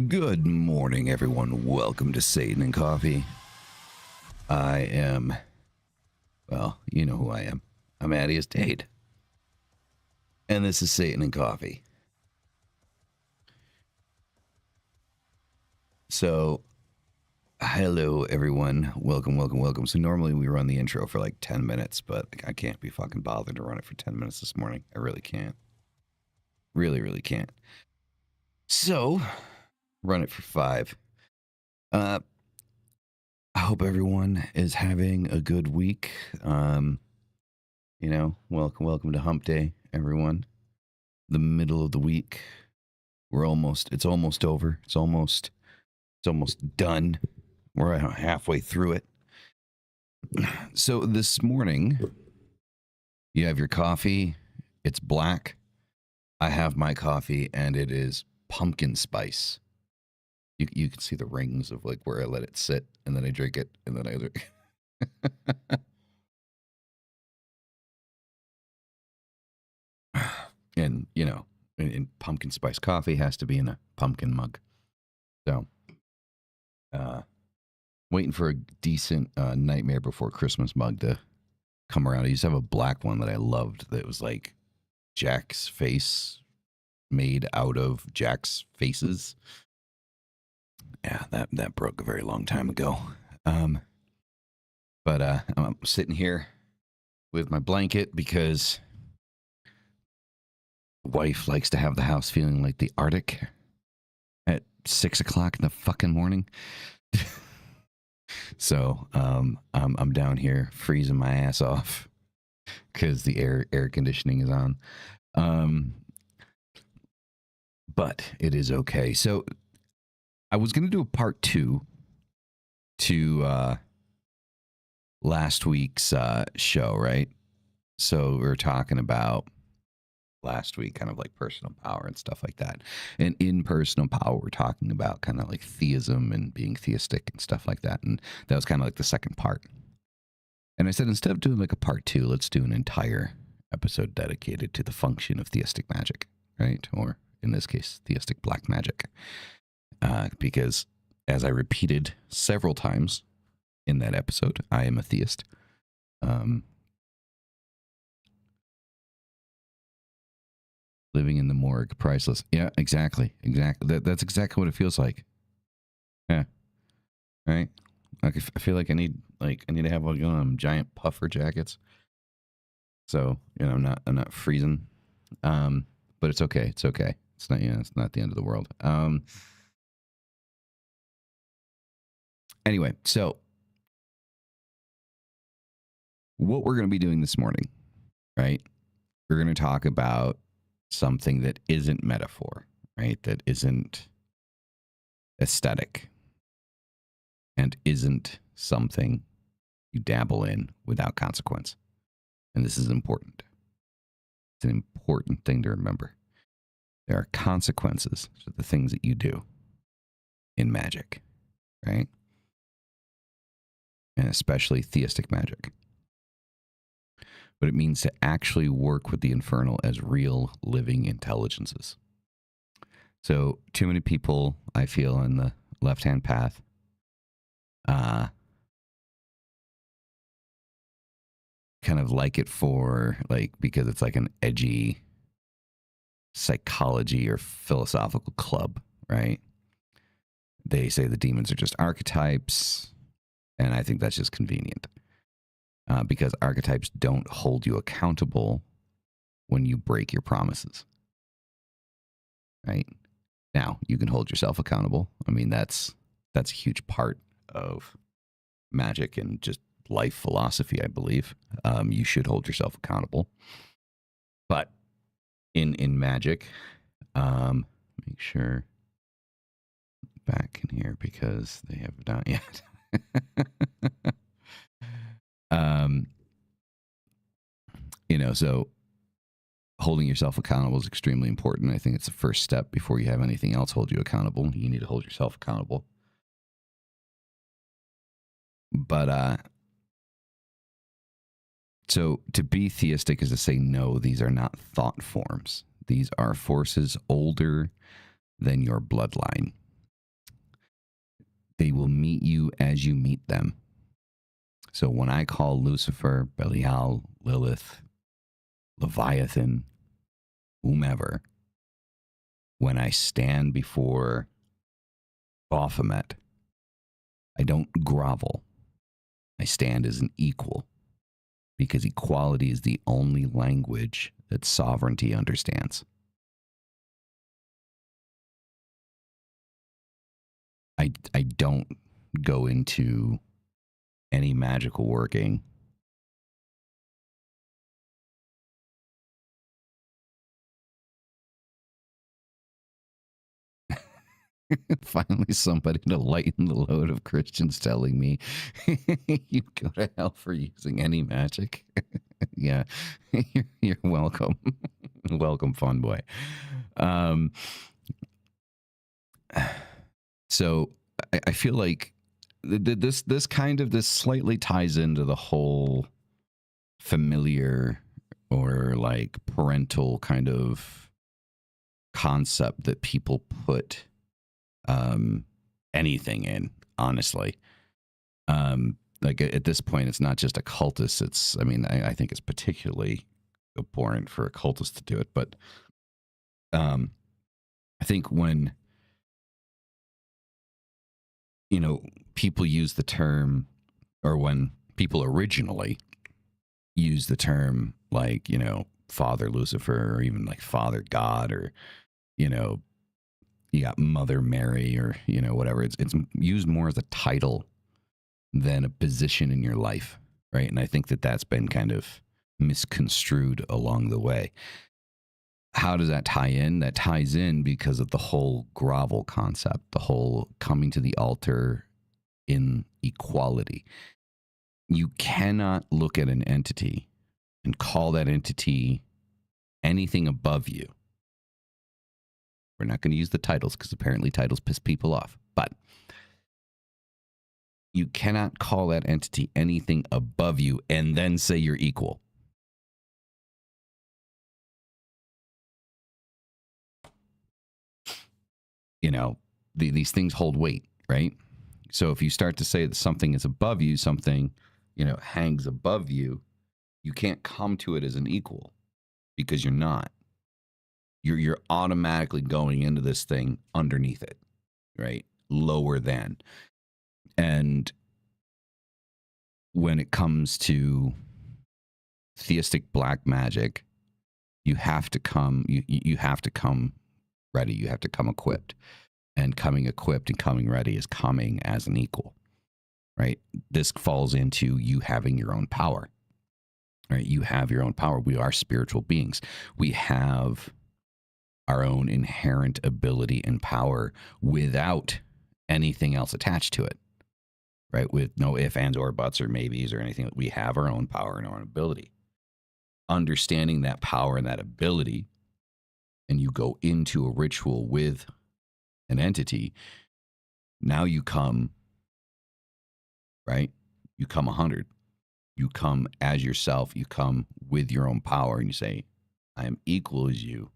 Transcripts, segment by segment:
Good morning, everyone. Welcome to Satan and Coffee. I am, well, you know who I am. I'm Atius Dade. And this is Satan and Coffee. So, hello, everyone. Welcome. So normally we run the intro for like 10 minutes, but I can't be fucking bothered to run it for 10 minutes this morning. I really can't. Really can't. So, run it for 5. I hope everyone is having a good week. You know, welcome to Hump Day, everyone. The middle of the week. It's almost over. It's almost done. We're halfway through it. So this morning, you have your coffee. It's black. I have my coffee, and it is pumpkin spice. You can see the rings of like where I let it sit, and then I drink it, and then I drink. And you know, and pumpkin spice coffee has to be in a pumpkin mug. So, waiting for a decent Nightmare Before Christmas mug to come around. I used to have a black one that I loved that was like Jack's face made out of Jack's faces. Yeah, that broke a very long time ago. But I'm sitting here with my blanket because wife likes to have the house feeling like the Arctic at 6 o'clock in the fucking morning. So I'm down here freezing my ass off because the air conditioning is on. But it is okay. So I was going to do a part 2 to last week's show, right? So we were talking about last week kind of like personal power and stuff like that. And in personal power, we're talking about kind of like theism and being theistic and stuff like that. And that was kind of like the second part. And I said, instead of doing like a part 2, let's do an entire episode dedicated to the function of theistic magic, right? Or in this case, theistic black magic. Because as I repeated several times in that episode, I am a theist. Living in the morgue, priceless. Yeah, exactly. That's exactly what it feels like. Yeah, right. Like I feel like I need to have one of them giant puffer jackets. So you know, I'm not freezing. But it's okay. It's okay. It's not. It's not the end of the world. Anyway, so what we're going to be doing this morning, right? We're going to talk about something that isn't metaphor, right? That isn't aesthetic and isn't something you dabble in without consequence. And this is important. It's an important thing to remember. There are consequences to the things that you do in magic, right? And especially theistic magic. But it means to actually work with the infernal as real living intelligences. So too many people, I feel, on the left-hand path kind of like it for like, because it's like an edgy psychology or philosophical club, right? They say the demons are just archetypes, and I think that's just convenient. Because archetypes don't hold you accountable when you break your promises. Right? Now, you can hold yourself accountable. I mean, that's a huge part of magic and just life philosophy, I believe. You should hold yourself accountable. But in magic, make sure back in here because they have not yet. You know, so holding yourself accountable is extremely important. I think it's the first step before you have anything else hold you accountable. You need to hold yourself accountable. But so to be theistic is to say, no, these are not thought forms. These are forces older than your bloodline. They will meet you as you meet them. So when I call Lucifer, Belial, Lilith, Leviathan, whomever, when I stand before Baphomet, I don't grovel. I stand as an equal, because equality is the only language that sovereignty understands. I don't go into any magical working finally somebody to lighten the load of Christians telling me you go to hell for using any magic. Yeah, you're welcome. Welcome, fun boy. So I feel like this slightly ties into the whole familiar or like parental kind of concept that people put anything in, honestly. Like at this point, it's not just occultists. It's, I mean, I think it's particularly abhorrent for occultists to do it, but I think when, you know, people use the term, or when people originally use the term, like, you know, Father Lucifer, or even like Father God, or, you know, you got Mother Mary, or, you know, whatever. It's used more as a title than a position in your life, right? And I think that that's been kind of misconstrued along the way. How does that tie in? That ties in because of the whole grovel concept, the whole coming to the altar in equality. You cannot look at an entity and call that entity anything above you. We're not going to use the titles because apparently titles piss people off. But you cannot call that entity anything above you and then say you're equal. You know, these things hold weight, right? So if you start to say that something is above you, something, you know, hangs above you, you can't come to it as an equal because you're not. You're automatically going into this thing underneath it, right? Lower than. And when it comes to theistic black magic, you have to come you have to come ready. You have to come equipped. And coming equipped and coming ready is coming as an equal, right? This falls into you having your own power, right? You have your own power. We are spiritual beings. We have our own inherent ability and power without anything else attached to it, right? With no ifs, ands, or buts, or maybes, or anything. We have our own power and our own ability. Understanding that power and that ability, and you go into a ritual with an entity, now you come, right? You come 100. You come as yourself. You come with your own power, and you say, I am equal as you.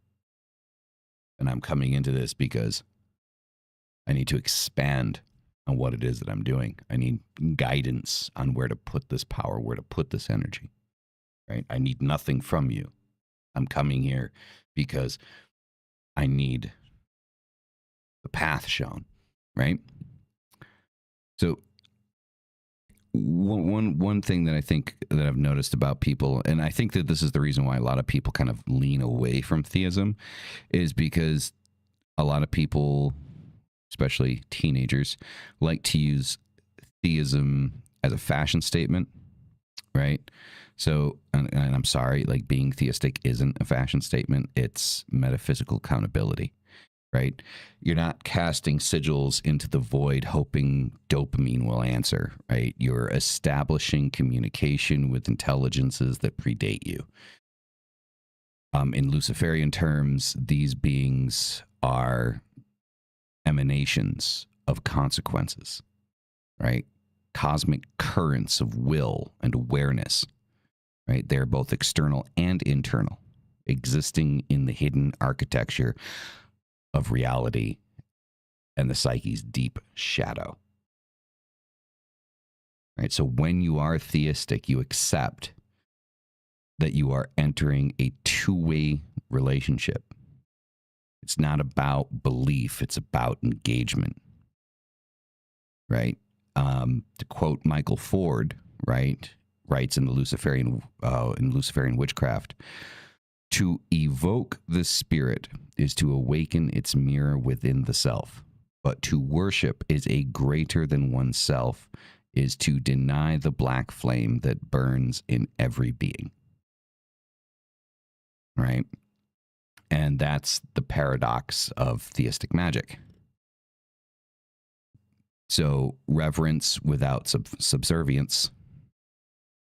And I'm coming into this because I need to expand on what it is that I'm doing. I need guidance on where to put this power, where to put this energy, right? I need nothing from you. I'm coming here because I need the path shown, right? So one thing that I think that I've noticed about people, and I think that this is the reason why a lot of people kind of lean away from theism, is because a lot of people, especially teenagers, like to use theism as a fashion statement, right? So, and I'm sorry, like being theistic isn't a fashion statement. It's metaphysical accountability, right? You're not casting sigils into the void hoping dopamine will answer, right? You're establishing communication with intelligences that predate you. In Luciferian terms, these beings are emanations of consequences, right? Cosmic currents of will and awareness, right? They're both external and internal, existing in the hidden architecture of reality and the psyche's deep shadow, right? So when you are theistic, you accept that you are entering a two-way relationship. It's not about belief, it's about engagement, right? To quote Michael Ford, right, writes in the Luciferian witchcraft, to evoke the spirit is to awaken its mirror within the self, but to worship is a greater than oneself, is to deny the black flame that burns in every being. Right? And that's the paradox of theistic magic. So, reverence without subservience.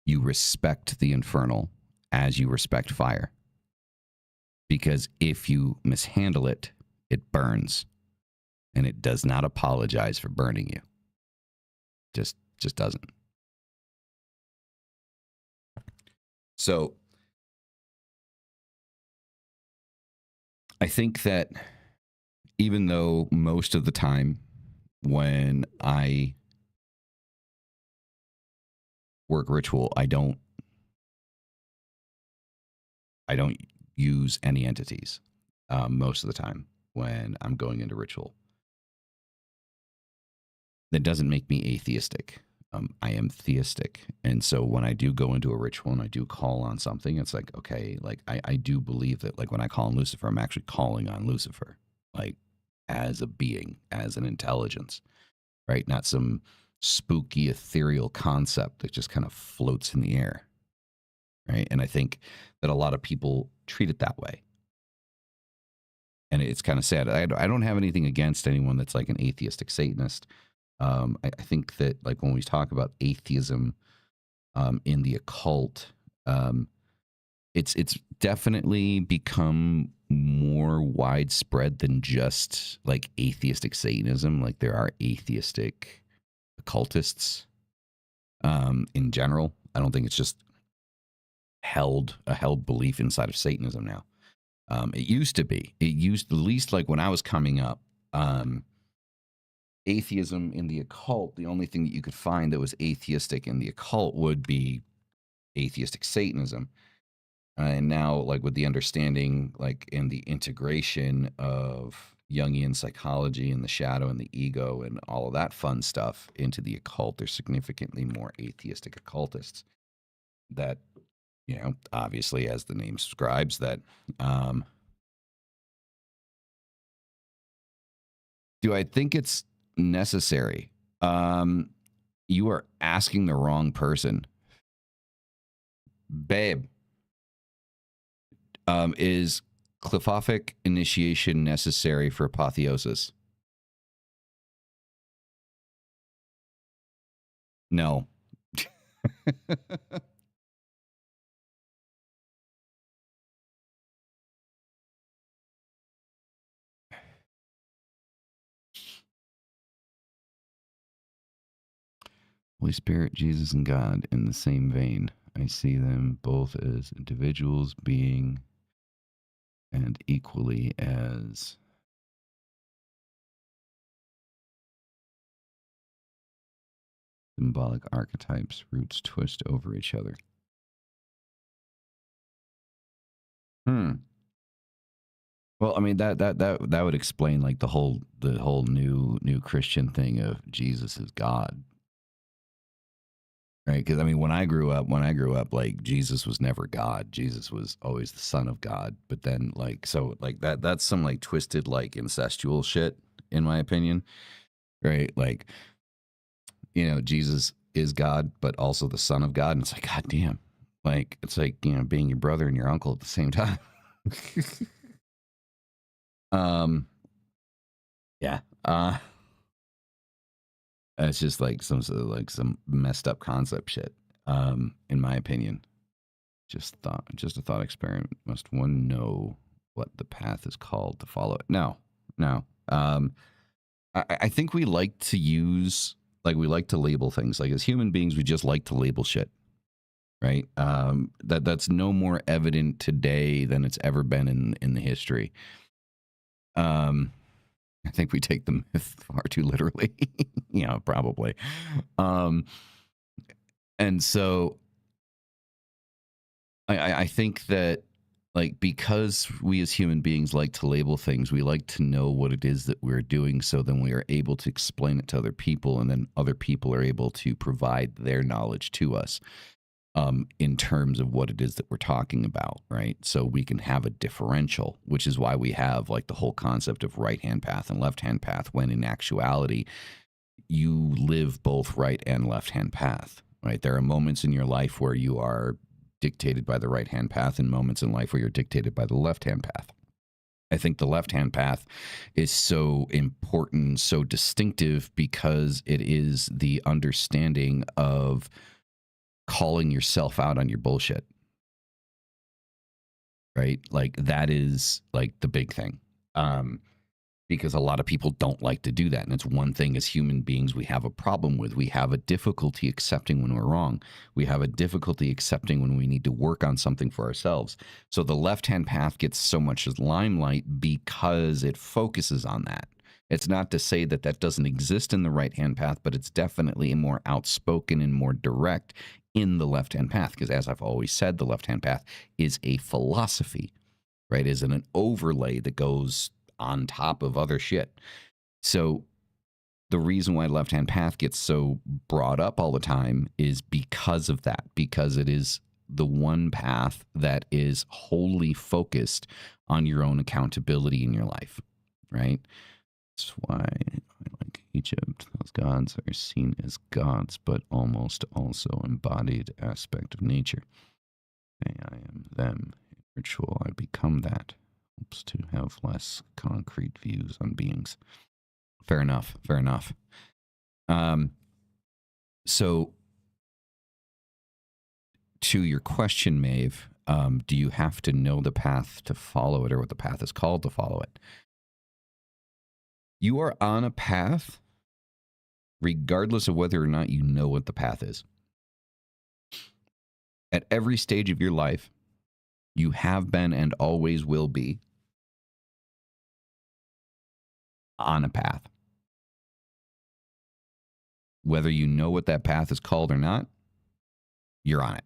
You respect the infernal as you respect fire. Because if you mishandle it, it burns. And it does not apologize for burning you. Just doesn't. So, I think that even though most of the time when I work ritual, I don't use any entities most of the time when I'm going into ritual. That doesn't make me atheistic. I am theistic. And so when I do go into a ritual and I do call on something, it's like, okay, like I do believe that, like when I call on Lucifer, I'm actually calling on Lucifer, like as a being, as an intelligence, right? Not some spooky ethereal concept that just kind of floats in the air, right? And I think that a lot of people treat it that way. And it's kind of sad. I don't have anything against anyone that's like an atheistic Satanist. I think that, like, when we talk about atheism in the occult, it's definitely become more widespread than just like atheistic Satanism. Like, there are atheistic occultists in general. I don't think it's just a held belief inside of Satanism now. It used to be. It used, at least like when I was coming up, atheism in the occult, the only thing that you could find that was atheistic in the occult would be atheistic Satanism. And now, like, with the understanding, like, in the integration of Jungian psychology and the shadow and the ego and all of that fun stuff into the occult, there's significantly more atheistic occultists that, you know, obviously, as the name describes, that do I think it's necessary? You are asking the wrong person. Babe, is Qliphothic initiation necessary for apotheosis? No. Holy Spirit, Jesus, and God in the same vein. I see them both as individuals, being, and equally as symbolic archetypes. Roots twist over each other. Well, I mean, that would explain like the whole new Christian thing of Jesus is God. Right? Because I mean, when I grew up, like Jesus was never God. Jesus was always the Son of God. But then, like, so like that's some like twisted, like incestual shit, in my opinion. Right? Like, you know, Jesus is God, but also the Son of God, and it's like, God damn, like it's like, you know, being your brother and your uncle at the same time. Yeah. It's just like some messed up concept shit. In my opinion. Just a thought experiment. Must one know what the path is called to follow it? No. I think we like to use, like, we like to label things. Like, as human beings, we just like to label shit. Right? That's no more evident today than it's ever been in the history. I think we take the myth far too literally. You know, probably. And so I think that, like, because we as human beings like to label things, we like to know what it is that we're doing, so then we are able to explain it to other people, and then other people are able to provide their knowledge to us in terms of what it is that we're talking about, right? So we can have a differential, which is why we have, like, the whole concept of right-hand path and left-hand path, when in actuality, you live both right and left-hand path, right? There are moments in your life where you are dictated by the right-hand path, and moments in life where you're dictated by the left-hand path. I think the left-hand path is so important, so distinctive, because it is the understanding of calling yourself out on your bullshit, right? Like, that is, like, the big thing. Because a lot of people don't like to do that. And it's one thing as human beings we have a problem with. We have a difficulty accepting when we're wrong. We have a difficulty accepting when we need to work on something for ourselves. So the left-hand path gets so much limelight because it focuses on that. It's not to say that that doesn't exist in the right-hand path, but it's definitely more outspoken and more direct in the left-hand path. Because as I've always said, the left-hand path is a philosophy, right? Is an overlay that goes on top of other shit. So the reason why left-hand path gets so brought up all the time is because of that, because it is the one path that is wholly focused on your own accountability in your life, right? That's why I like Egypt. Those gods are seen as gods, but almost also embodied aspect of nature. Say I am them. In ritual, I become that. Helps to have less concrete views on beings. Fair enough. Fair enough. So to your question, Maeve, do you have to know the path to follow it, or what the path is called to follow it? You are on a path regardless of whether or not you know what the path is. At every stage of your life, you have been and always will be on a path. Whether you know what that path is called or not, you're on it.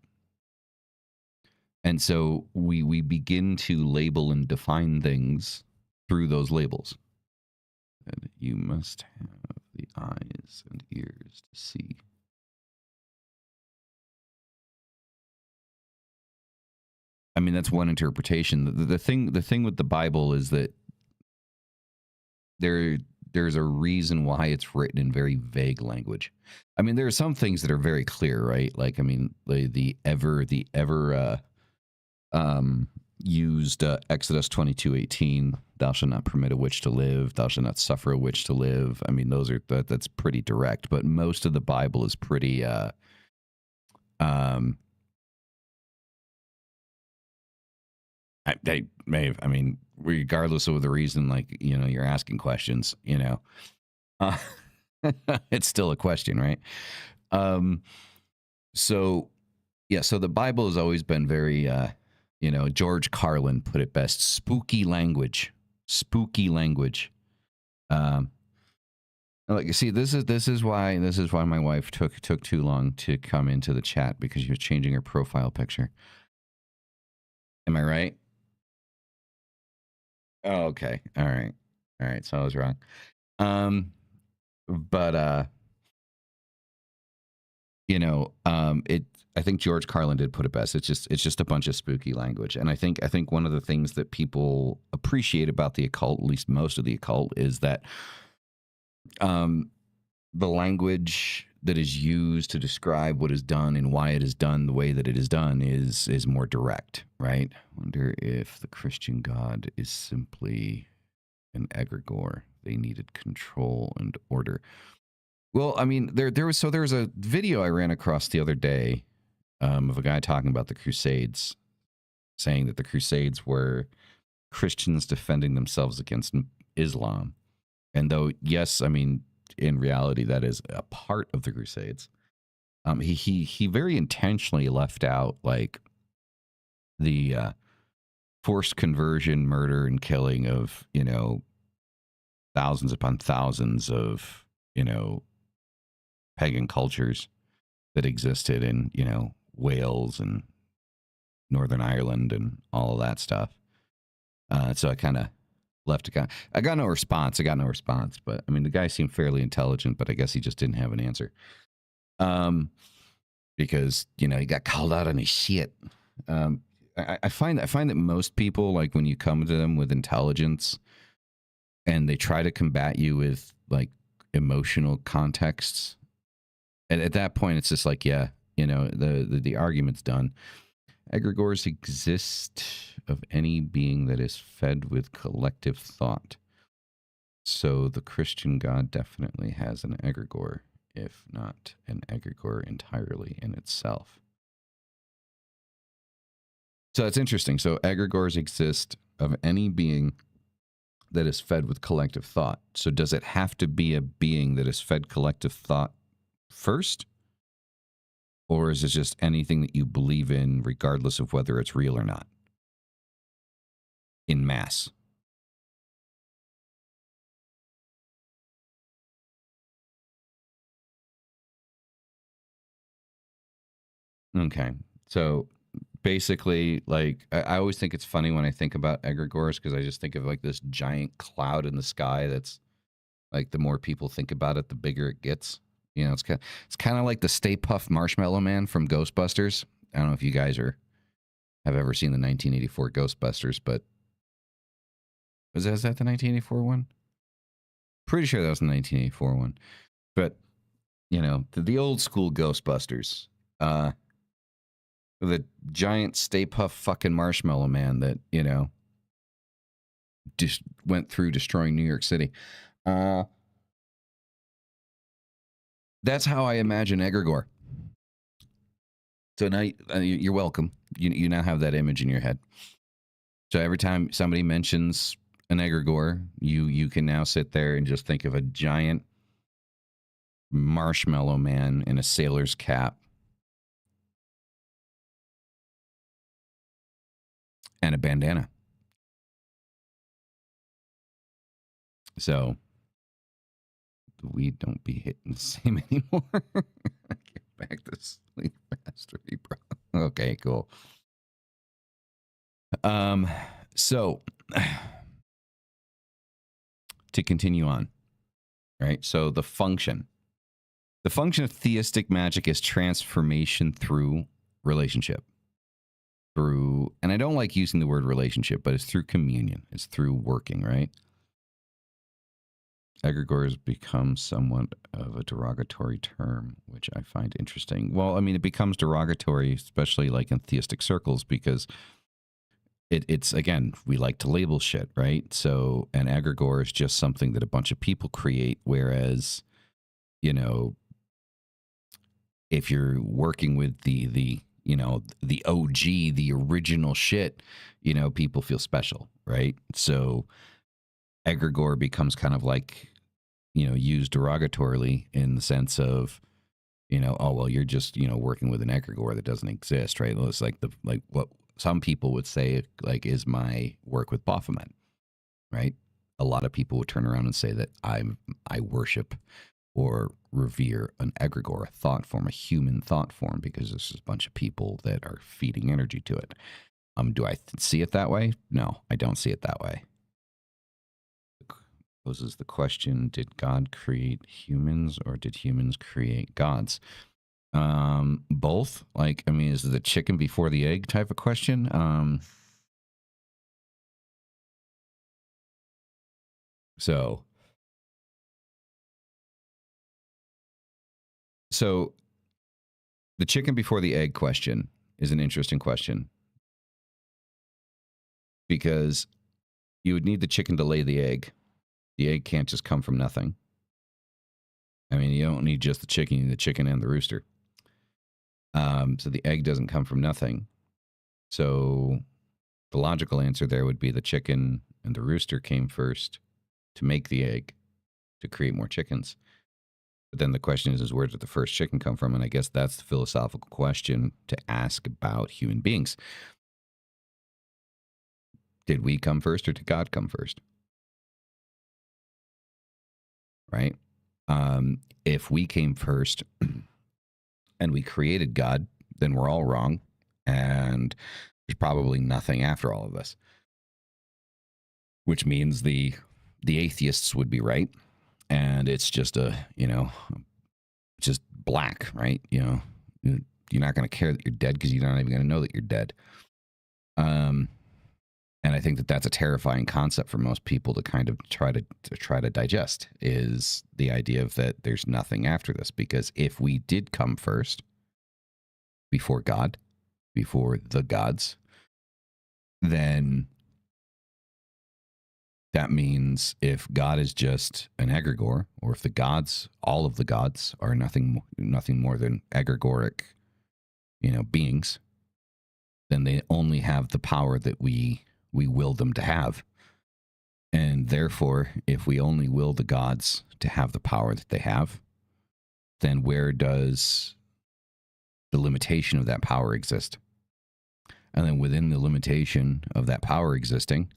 And so we begin to label and define things through those labels. And you must have the eyes and ears to see. I mean, that's one interpretation. The thing with the Bible is that there's a reason why it's written in very vague language. I mean, there are some things that are very clear, right? Like, I mean, the ever used Exodus 22:18, thou shalt not permit a witch to live, thou shalt not suffer a witch to live. I mean, those are that's pretty direct, but most of the Bible is pretty I mean, regardless of the reason, like, you know, you're asking questions, you know, it's still a question, right? So yeah, so the Bible has always been very, you know, George Carlin put it best: spooky language. Like, you see, this is why my wife took too long to come into the chat, because she was changing her profile picture. Am I right? Oh, okay. All right. So I was wrong. But you know, I think George Carlin did put it best. It's just a bunch of spooky language. And I think one of the things that people appreciate about the occult, at least most of the occult, is that the language that is used to describe what is done and why it is done the way that it is done is more direct, right? Wonder if the Christian God is simply an egregore. They needed control and order. Well, I mean, there was a video I ran across the other day of a guy talking about the Crusades, saying that the Crusades were Christians defending themselves against Islam. And though, yes, I mean, in reality, that is a part of the Crusades. He very intentionally left out, like, the forced conversion, murder, and killing of, you know, thousands upon thousands of, you know, pagan cultures that existed in, you know, Wales and Northern Ireland and all of that stuff. So I kind of left a I got no response. But I mean, the guy seemed fairly intelligent, but I guess he just didn't have an answer. Because, you know, he got called out on his shit. I find that most people, like, when you come to them with intelligence and they try to combat you with like emotional contexts, and at that point it's just like, yeah, you know, the argument's done. Egregores exist of any being that is fed with collective thought. So the Christian God definitely has an egregore, if not an egregore entirely in itself. So that's interesting. So egregores exist of any being that is fed with collective thought. So does it have to be a being that is fed collective thought first? Or is it just anything that you believe in, regardless of whether it's real or not? In mass. Okay. So basically, like, I always think it's funny when I think about egregores, because I just think of like this giant cloud in the sky that's like, the more people think about it, the bigger it gets. You know, it's kind of like the Stay Puft Marshmallow Man from Ghostbusters. I don't know if you guys have ever seen the 1984 Ghostbusters, but is that the 1984 one? Pretty sure that was the 1984 one. But, you know, the old school Ghostbusters, the giant Stay Puft fucking Marshmallow Man that, you know, just went through destroying New York City. That's how I imagine egregore. So now you're welcome. You now have that image in your head. So every time somebody mentions an egregore, you can now sit there and just think of a giant marshmallow man in a sailor's cap and a bandana. So the weed don't be hitting the same anymore. Get back to sleep faster, bro. Okay, cool. So to continue on, right? So the function of theistic magic is transformation through relationship. Through, and I don't like using the word relationship, but it's through communion. It's through working, right? Egregores become somewhat of a derogatory term, which I find interesting. Well, I mean, it becomes derogatory, especially like in theistic circles, because it's, again, we like to label shit, right? So an egregore is just something that a bunch of people create, whereas, you know, if you're working with the you know, the OG, the original shit, you know, people feel special, right? So egregore becomes kind of like, you know, used derogatorily in the sense of, you know, oh, well, you're just, you know, working with an egregore that doesn't exist, right? It's like what some people would say, like, is my work with Baphomet, right? A lot of people would turn around and say that I worship or revere an egregore, a thought form, a human thought form, because this is a bunch of people that are feeding energy to it. Do I see it that way? No, I don't see it that way. Poses the question, did God create humans or did humans create gods? Both. Like, I mean, is it the chicken before the egg type of question? So the chicken before the egg question is an interesting question, because you would need the chicken to lay the egg. The egg can't just come from nothing. I mean, you don't need just the chicken, you need the chicken and the rooster. So the egg doesn't come from nothing. So the logical answer there would be the chicken and the rooster came first to make the egg, to create more chickens. But then the question is where did the first chicken come from? And I guess that's the philosophical question to ask about human beings. Did we come first or did God come first? Right? If we came first, and we created God, then we're all wrong, and there's probably nothing after all of this. Which means the atheists would be right, and it's just just black, right? You're not going to care that you're dead because you're not even going to know that you're dead. And I think that that's a terrifying concept for most people to kind of try to digest, is the idea of that there's nothing after this. Because if we did come first, before God, before the gods, then that means if God is just an egregore, or if the gods, all of the gods, are nothing more than egregoric, beings, then they only have the power that we will them to have. And therefore, if we only will the gods to have the power that they have, then where does the limitation of that power exist? And then within the limitation of that power existing,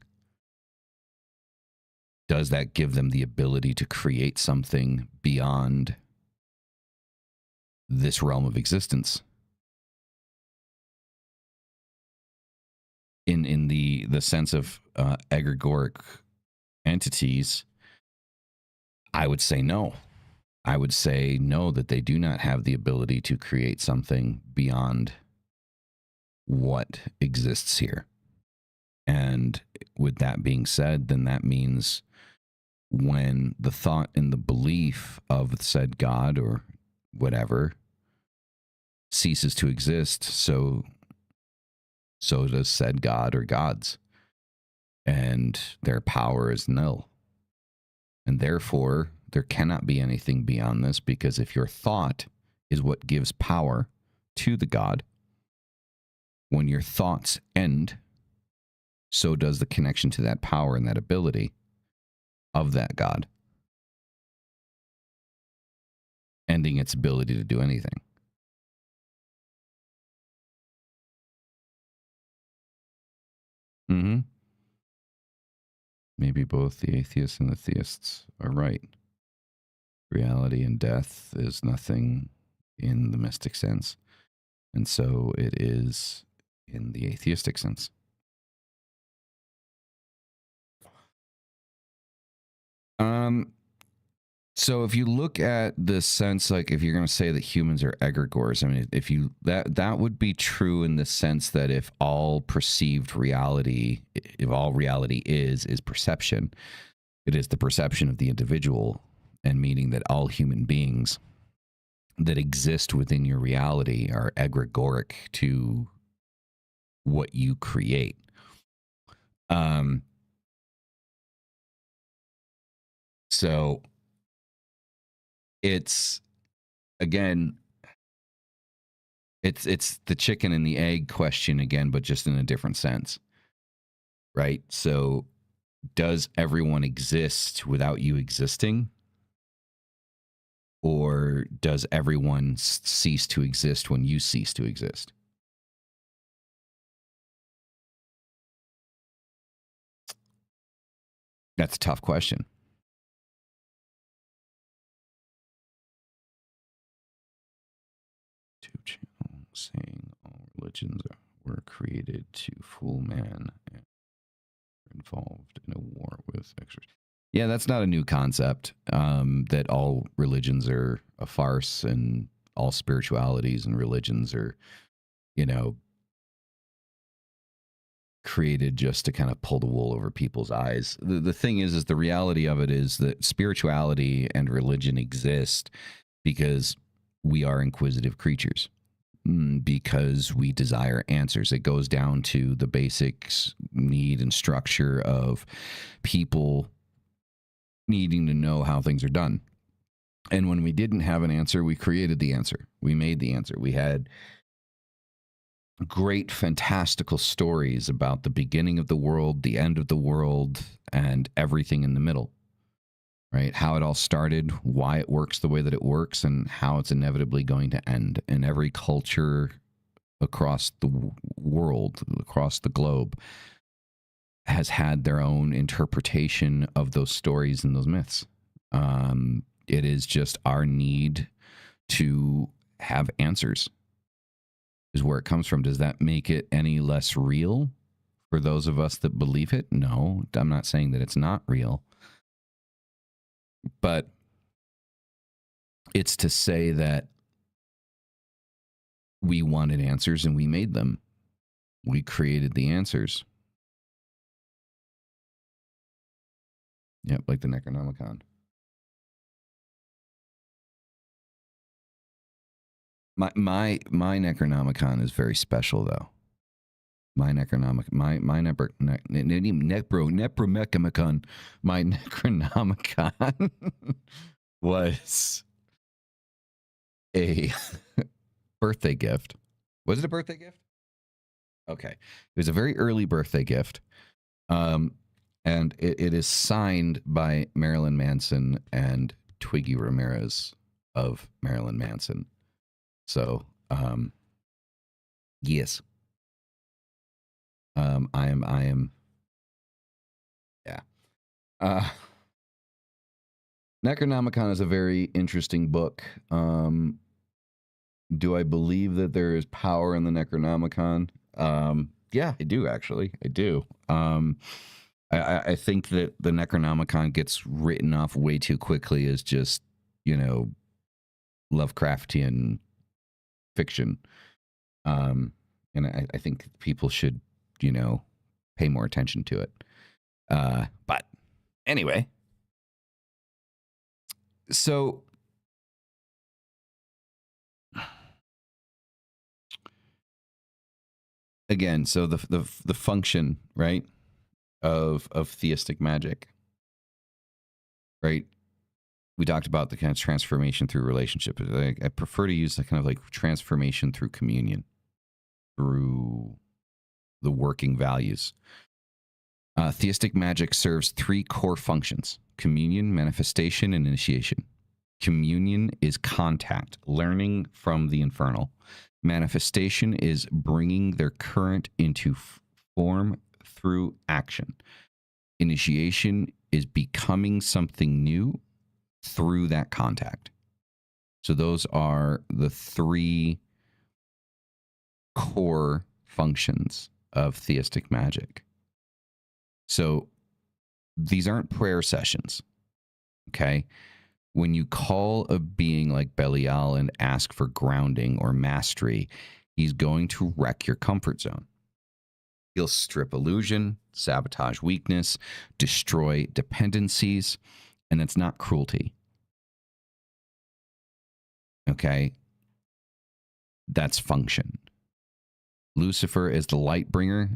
does that give them the ability to create something beyond this realm of existence? In the sense of egregoric entities, I would say no. I would say no, that they do not have the ability to create something beyond what exists here. And with that being said, then that means when the thought and the belief of said God or whatever ceases to exist, so does said God or gods, and their power is nil. And therefore, there cannot be anything beyond this, because if your thought is what gives power to the God, when your thoughts end, so does the connection to that power and that ability of that God, ending its ability to do anything. Maybe both the atheists and the theists are right. Reality and death is nothing in the mystic sense, and so it is in the atheistic sense. So if you look at the sense, like if you're going to say that humans are egregores, I mean, if you that would be true in the sense that if all perceived reality, if all reality is perception, it is the perception of the individual, and meaning that all human beings that exist within your reality are egregoric to what you create. So it's, again, it's the chicken and the egg question again, but just in a different sense, right? So does everyone exist without you existing? Or does everyone cease to exist when you cease to exist? That's a tough question. YouTube channel saying all religions were created to fool man and are involved in a war with extras. Yeah, that's not a new concept, that all religions are a farce and all spiritualities and religions are, created just to kind of pull the wool over people's eyes. The thing is the reality of it is that spirituality and religion exist because we are inquisitive creatures, because we desire answers. It goes down to the basic need and structure of people needing to know how things are done. And when we didn't have an answer, we created the answer. We made the answer. We had great, fantastical stories about the beginning of the world, the end of the world, and everything in the middle, right? How it all started, why it works the way that it works, and how it's inevitably going to end. And every culture across the world, across the globe, has had their own interpretation of those stories and those myths. It is just our need to have answers, is where it comes from. Does that make it any less real for those of us that believe it? No, I'm not saying that it's not real. But it's to say that we wanted answers and we made them. We created the answers. Yep, like the Necronomicon. My Necronomicon is very special, though. My Necronomicon, my Necronomicon was a birthday gift. Was it a birthday gift? Okay. It was a very early birthday gift. And it is signed by Marilyn Manson and Twiggy Ramirez of Marilyn Manson. So, yes. I am, yeah. Necronomicon is a very interesting book. Do I believe that there is power in the Necronomicon? Yeah, I do, actually. I do. I think that the Necronomicon gets written off way too quickly as just, Lovecraftian fiction. And I think people should, pay more attention to it. But anyway, so again, so the function, right, of theistic magic, right? We talked about the kind of transformation through relationship. I prefer to use the kind of like transformation through communion, through the working values. Theistic magic serves three core functions: communion, manifestation, and initiation. Communion is contact, learning from the infernal. Manifestation is bringing their current into form through action. Initiation is becoming something new through that contact. So those are the three core functions of theistic magic. So these aren't prayer sessions, okay? When you call a being like Belial and ask for grounding or mastery, he's going to wreck your comfort zone. He'll strip illusion, sabotage weakness, destroy dependencies, and it's not cruelty. Okay? That's function. Lucifer is the light bringer,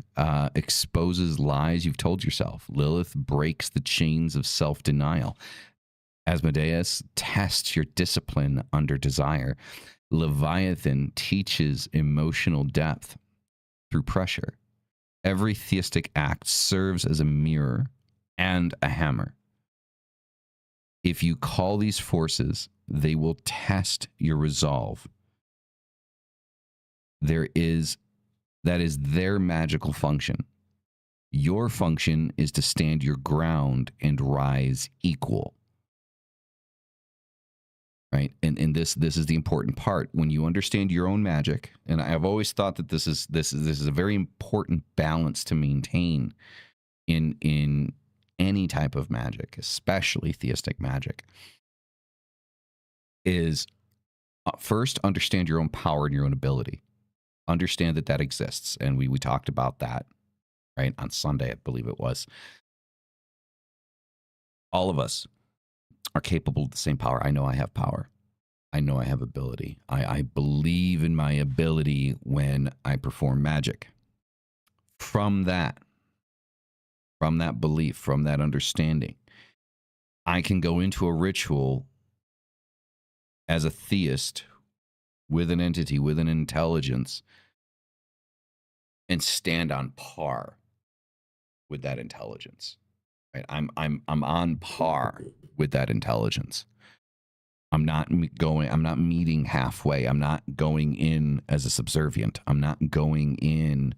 exposes lies you've told yourself. Lilith breaks the chains of self-denial. Asmodeus tests your discipline under desire. Leviathan teaches emotional depth through pressure. Every theistic act serves as a mirror and a hammer. If you call these forces, they will test your resolve. That is their magical function. Your function is to stand your ground and rise equal. Right? And this is the important part. When you understand your own magic, and I've always thought that this is a very important balance to maintain in any type of magic, especially theistic magic, is first understand your own power and your own ability. Understand that exists. And we talked about that, right, on Sunday, I believe it was. All of us are capable of the same power. I know I have power. I know I have ability. I believe in my ability when I perform magic. From that belief, from that understanding, I can go into a ritual as a theist with an entity, with an intelligence, and stand on par with that intelligence. Right? I'm on par with that intelligence. I'm not meeting halfway. I'm not going in as a subservient. I'm not going in,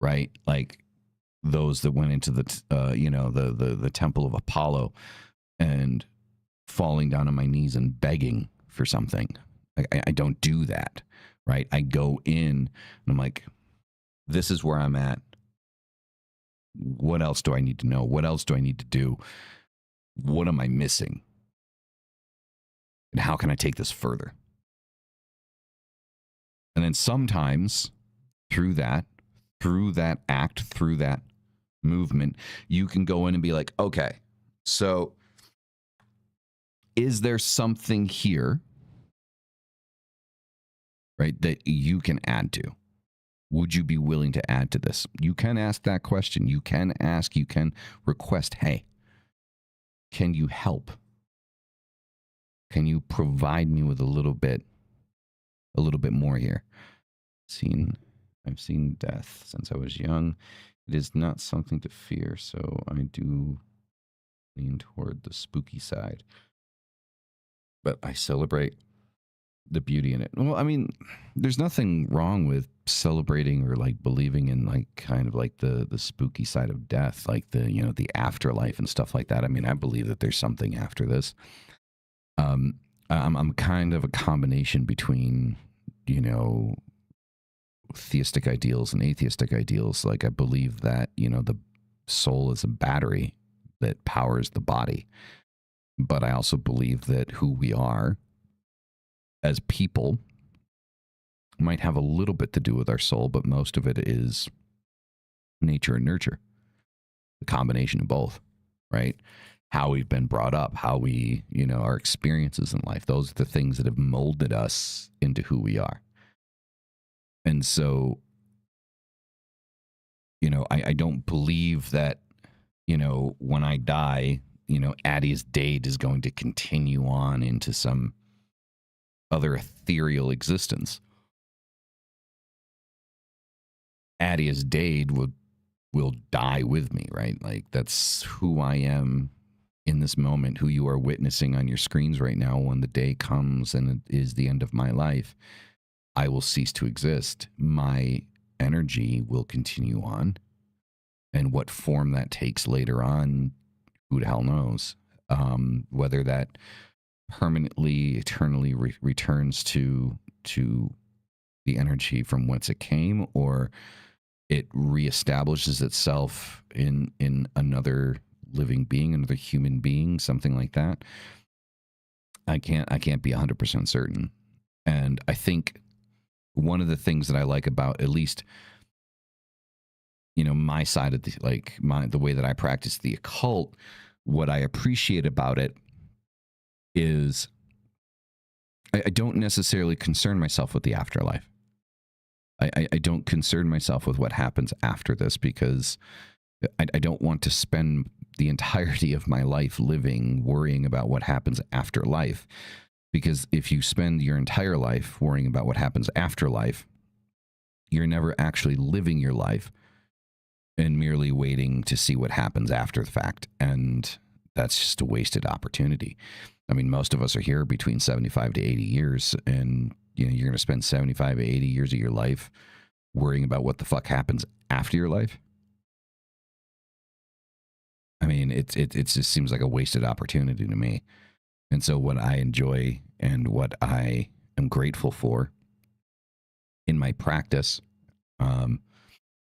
right, like those that went into the the temple of Apollo and falling down on my knees and begging for something. I don't do that, right? I go in and I'm like, this is where I'm at. What else do I need to know? What else do I need to do? What am I missing? And how can I take this further? And then sometimes through that act, through that movement, you can go in and be like, okay, so is there something here, right, that you can add to? Would you be willing to add to this? You can ask that question. You can ask, you can request, hey, can you help? Can you provide me with a little bit more here? I've seen death since I was young. It is not something to fear, so I do lean toward the spooky side. But I celebrate the beauty in it. Well, I mean, there's nothing wrong with celebrating or like believing in like kind of like the spooky side of death, like the, you know, the afterlife and stuff like that. I mean, I believe that there's something after this. I'm kind of a combination between, you know, theistic ideals and atheistic ideals. Like I believe that, you know, the soul is a battery that powers the body. But I also believe that who we are as people might have a little bit to do with our soul, but most of it is nature and nurture, the combination of both, right? How we've been brought up, how we, you know, our experiences in life, those are the things that have molded us into who we are. And so, you know, I don't believe that, you know, when I die, you know, Atius Dade is going to continue on into some other ethereal existence. Atius Dade will die with me, right? Like that's who I am in this moment, who you are witnessing on your screens right now. When the day comes and it is the end of my life, I will cease to exist. My energy will continue on. And what form that takes later on, who the hell knows? Whether that permanently, eternally returns to the energy from whence it came, or it reestablishes itself in another living being, another human being, something like that. I can't be 100% certain. And I think one of the things that I like about, at least, you know, my side of the way that I practice the occult, what I appreciate about it is I don't necessarily concern myself with the afterlife. I don't concern myself with what happens after this, because I don't want to spend the entirety of my life living worrying about what happens after life. Because if you spend your entire life worrying about what happens after life, you're never actually living your life and merely waiting to see what happens after the fact. And that's just a wasted opportunity. I mean, most of us are here between 75 to 80 years, and you know, you're going to spend 75 to 80 years of your life worrying about what the fuck happens after your life. I mean, it just seems like a wasted opportunity to me. And so what I enjoy and what I am grateful for in my practice,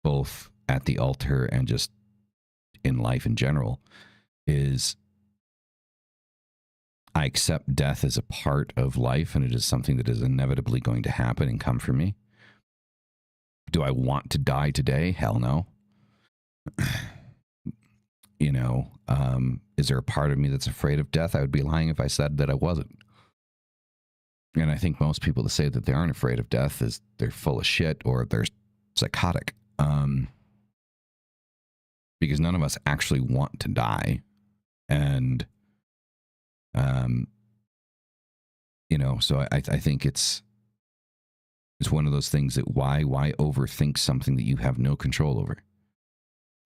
both at the altar and just in life in general, is I accept death as a part of life, and it is something that is inevitably going to happen and come for me. Do I want to die today? Hell no. You know, is there a part of me that's afraid of death? I would be lying if I said that I wasn't. And I think most people that say that they aren't afraid of death is they're full of shit or they're psychotic. Because none of us actually want to die. And, you know, so I think it's one of those things that why overthink something that you have no control over?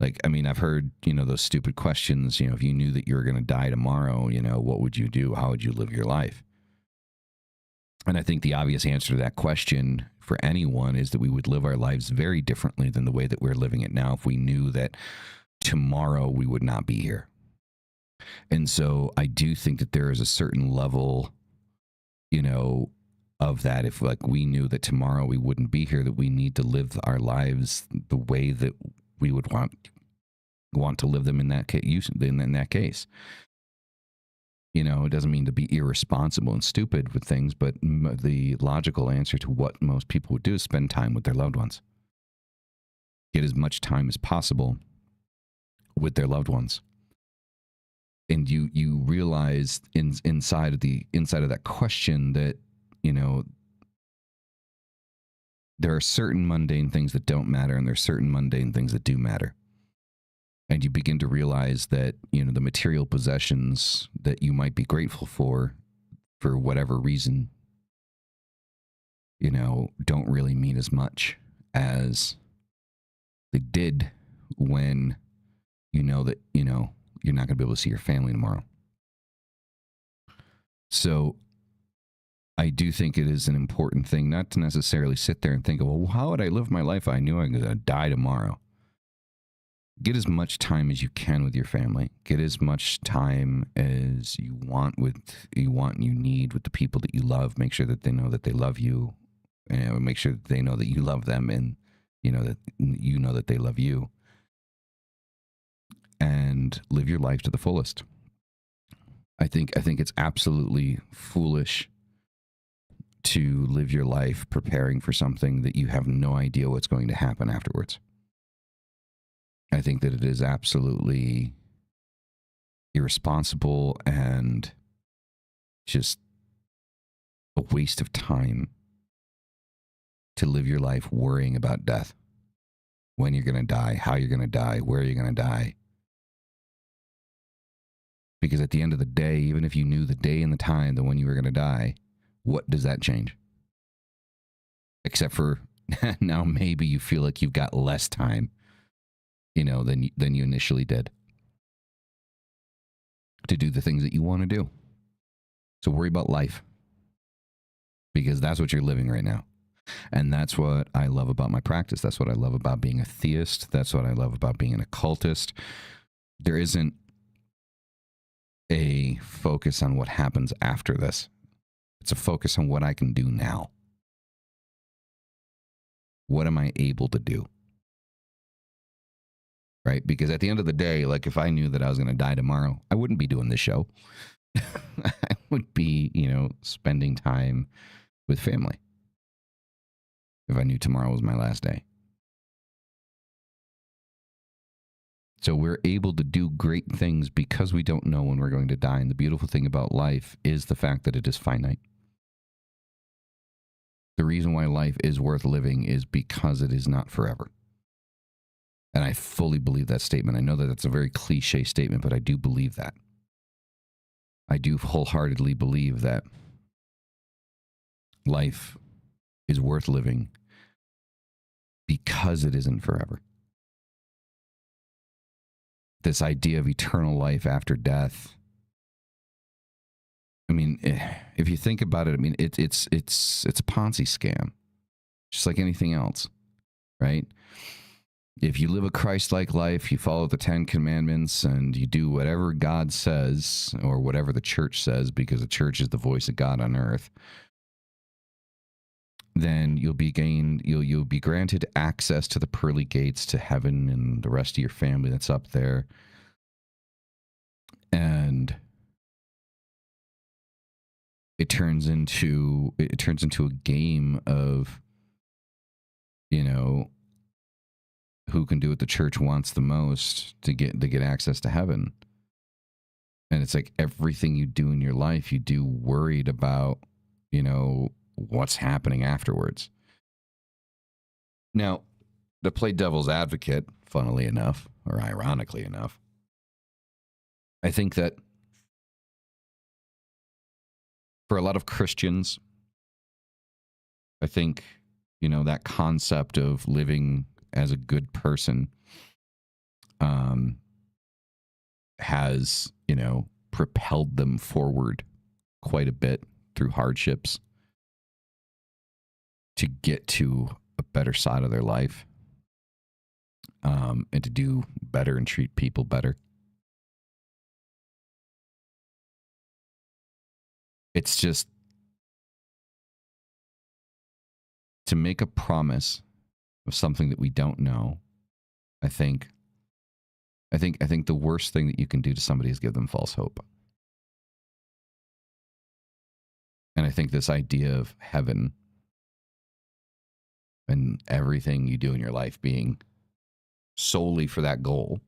Like, I mean, I've heard, you know, those stupid questions, you know, if you knew that you were going to die tomorrow, you know, what would you do? How would you live your life? And I think the obvious answer to that question for anyone is that we would live our lives very differently than the way that we're living it now if we knew that tomorrow we would not be here. And so I do think that there is a certain level, you know, of that. If like we knew that tomorrow we wouldn't be here, that we need to live our lives the way that we would want to live them in that case. In that case, you know, it doesn't mean to be irresponsible and stupid with things, but the logical answer to what most people would do is spend time with their loved ones. Get as much time as possible with their loved ones. And you realize inside of that question that, you know, there are certain mundane things that don't matter, and there are certain mundane things that do matter. And you begin to realize that, you know, the material possessions that you might be grateful for whatever reason, you know, don't really mean as much as they did when you know that, you know, you're not going to be able to see your family tomorrow. So I do think it is an important thing not to necessarily sit there and think, well, how would I live my life if I knew I was going to die tomorrow? Get as much time as you can with your family. Get as much time as you want and you need with the people that you love. Make sure that they know that they love you, and make sure that they know that you love them, and you know that they love you. And live your life to the fullest. I think it's absolutely foolish to live your life preparing for something that you have no idea what's going to happen afterwards. I think that it is absolutely irresponsible and just a waste of time to live your life worrying about death. When you're going to die, how you're going to die, where you're going to die. Because at the end of the day, even if you knew the day and the time that when you were going to die, what does that change? Except for now maybe you feel like you've got less time, you know, than you initially did to do the things that you want to do. So worry about life, because that's what you're living right now. And that's what I love about my practice. That's what I love about being a theist. That's what I love about being an occultist. There isn't a focus on what happens after this. It's a focus on what I can do now. What am I able to do? Right? Because at the end of the day, like if I knew that I was going to die tomorrow, I wouldn't be doing this show. I would be, you know, spending time with family. If I knew tomorrow was my last day. So we're able to do great things because we don't know when we're going to die. And the beautiful thing about life is the fact that it is finite. The reason why life is worth living is because it is not forever. And I fully believe that statement. I know that that's a very cliche statement, but I do believe that. I do wholeheartedly believe that life is worth living because it isn't forever. This idea of eternal life after death. I mean, if you think about it, I mean, it's a Ponzi scam, just like anything else, right? If you live a Christ-like life, you follow the 10 Commandments, and you do whatever God says or whatever the church says, because the church is the voice of God on earth, then you'll be granted access to the pearly gates to heaven and the rest of your family that's up there. And it turns into a game of, you know, who can do what the church wants the most to get access to heaven. And it's like everything you do in your life, you do worried about, you know, what's happening afterwards. Now, to play devil's advocate, funnily enough, or ironically enough, I think that for a lot of Christians, I think, you know, that concept of living as a good person has, you know, propelled them forward quite a bit through hardships to get to a better side of their life, and to do better and treat people better. It's just, to make a promise of something that we don't know. I think the worst thing that you can do to somebody is give them false hope. And I think this idea of heaven and everything you do in your life being solely for that goal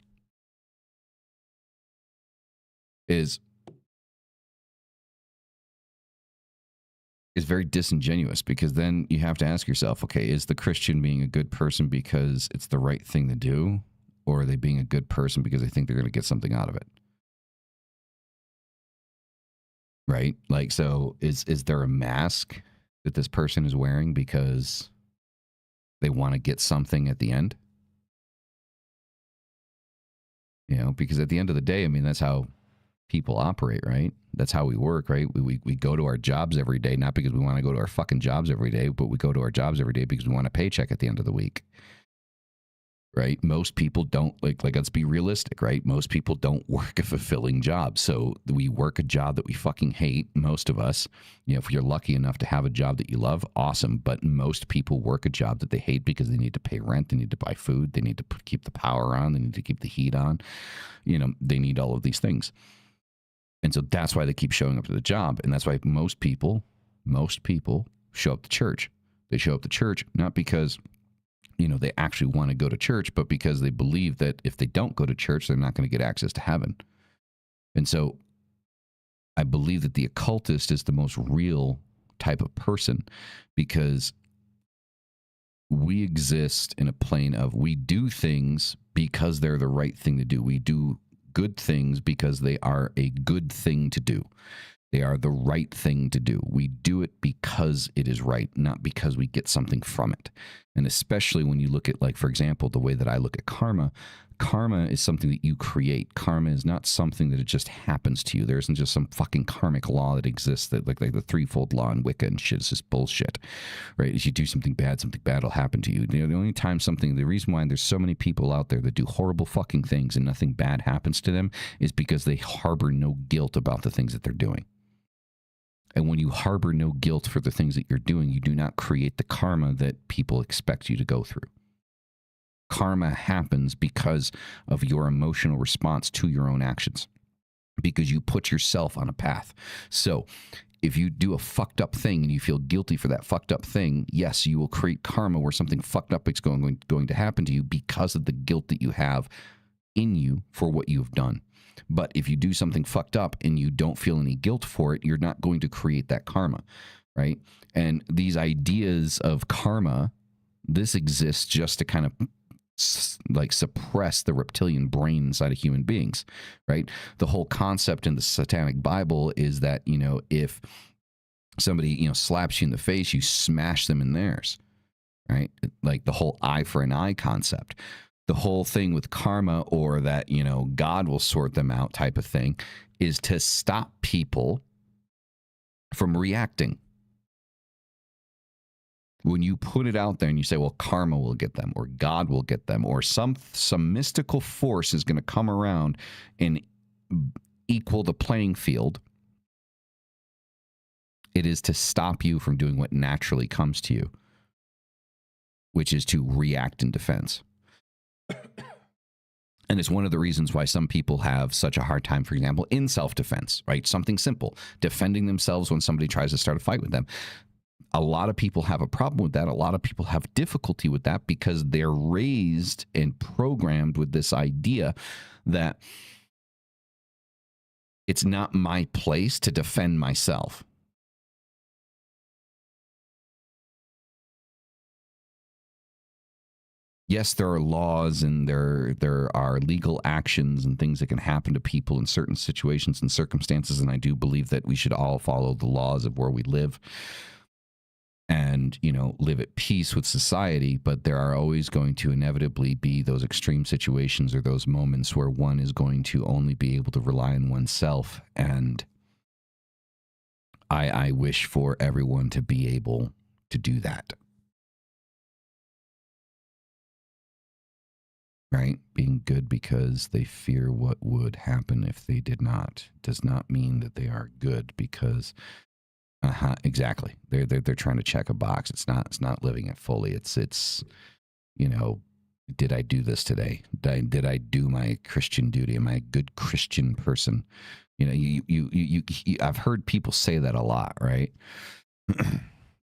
is very disingenuous, because then you have to ask yourself, okay, is the Christian being a good person because it's the right thing to do, or are they being a good person because they think they're going to get something out of it? Right? Like, so is there a mask that this person is wearing because they want to get something at the end? You know, because at the end of the day, I mean, that's how people operate, right? That's how we work, right? We go to our jobs every day, not because we want to go to our fucking jobs every day, but we go to our jobs every day because we want a paycheck at the end of the week. Right? Most people don't, like let's be realistic, right? Most people don't work a fulfilling job. So we work a job that we fucking hate, most of us. You know, if you're lucky enough to have a job that you love, awesome. But most people work a job that they hate because they need to pay rent, they need to buy food, they need to keep the power on, they need to keep the heat on. You know, they need all of these things. And so that's why they keep showing up to the job. And that's why most people show up to church. They show up to church not because, you know, they actually want to go to church, but because they believe that if they don't go to church, they're not going to get access to heaven. And so I believe that the occultist is the most real type of person, because we exist in a plane of, we do things because they're the right thing to do. We do good things because they are a good thing to do. They are the right thing to do. We do it because it is right, not because we get something from it. And especially when you look at, like, for example, the way that I look at karma, karma is something that you create. Karma is not something that it just happens to you. There isn't just some fucking karmic law that exists, that like the threefold law in Wicca and shit. It's just bullshit, right? If you do something bad will happen to you. You know, the only time the reason why there's so many people out there that do horrible fucking things and nothing bad happens to them is because they harbor no guilt about the things that they're doing. And when you harbor no guilt for the things that you're doing, you do not create the karma that people expect you to go through. Karma happens because of your emotional response to your own actions, because you put yourself on a path. So if you do a fucked up thing and you feel guilty for that fucked up thing, yes, you will create karma where something fucked up is going to happen to you because of the guilt that you have in you for what you've done. But if you do something fucked up and you don't feel any guilt for it, you're not going to create that karma, right? And these ideas of karma, this exists just to kind of like suppress the reptilian brain inside of human beings, right? The whole concept in the Satanic Bible is that, you know, if somebody, you know, slaps you in the face, you smash them in theirs, right? Like the whole eye for an eye concept. The whole thing with karma, or that, you know, God will sort them out type of thing, is to stop people from reacting. When you put it out there and you say, well, karma will get them, or God will get them, or some mystical force is going to come around and equal the playing field, it is to stop you from doing what naturally comes to you, which is to react in defense. And it's one of the reasons why some people have such a hard time, for example, in self-defense, right? Something simple, defending themselves when somebody tries to start a fight with them. A lot of people have a problem with that. A lot of people have difficulty with that because they're raised and programmed with this idea that it's not my place to defend myself. Yes, there are laws and there are legal actions and things that can happen to people in certain situations and circumstances, and I do believe that we should all follow the laws of where we live and, you know, live at peace with society. But there are always going to inevitably be those extreme situations or those moments where one is going to only be able to rely on oneself, and I wish for everyone to be able to do that. Right? Being good because they fear what would happen if they did not does not mean that they are good, because Exactly. They're trying to check a box. It's not living it fully. It's you know, did I do this today? Did I do my Christian duty? Am I a good Christian person? You know, you I've heard people say that a lot, right?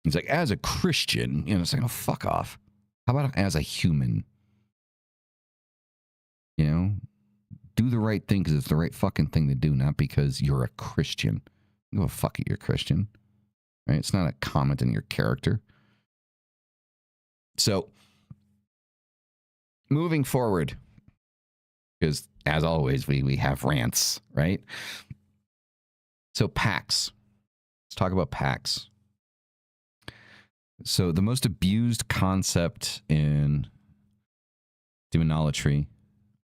It's like, as a Christian, you know, it's like, oh, fuck off. How about as a human? You know, do the right thing because it's the right fucking thing to do, not because you're a Christian. You go, fuck it, you're a Christian. Right? It's not a comment on your character. So, moving forward, because as always, we have rants, right? So, Pacts. Let's talk about Pacts. So, the most abused concept in demonolatry,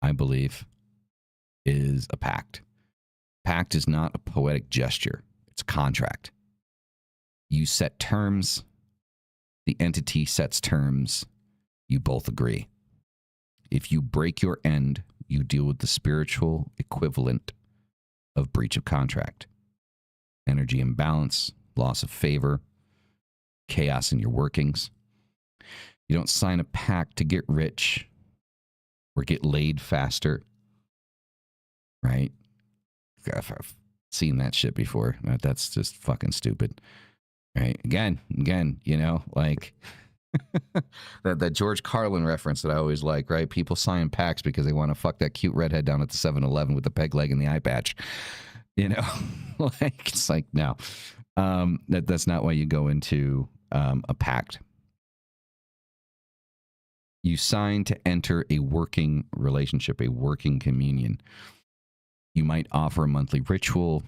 I believe, is a pact. Pact is not a poetic gesture. It's a contract. You set terms. The entity sets terms. You both agree. If you break your end, you deal with the spiritual equivalent of breach of contract. Energy imbalance, loss of favor, chaos in your workings. You don't sign a pact to get rich or get laid faster, right? I've seen that shit before. That's just fucking stupid, right? Again, you know, like that George Carlin reference that I always like, right? People sign pacts because they want to fuck that cute redhead down at the 7-Eleven with the peg leg and the eye patch, you know? Like, it's like, no, that's not why you go into a pact. You sign to enter a working relationship, a working communion. You might offer a monthly ritual,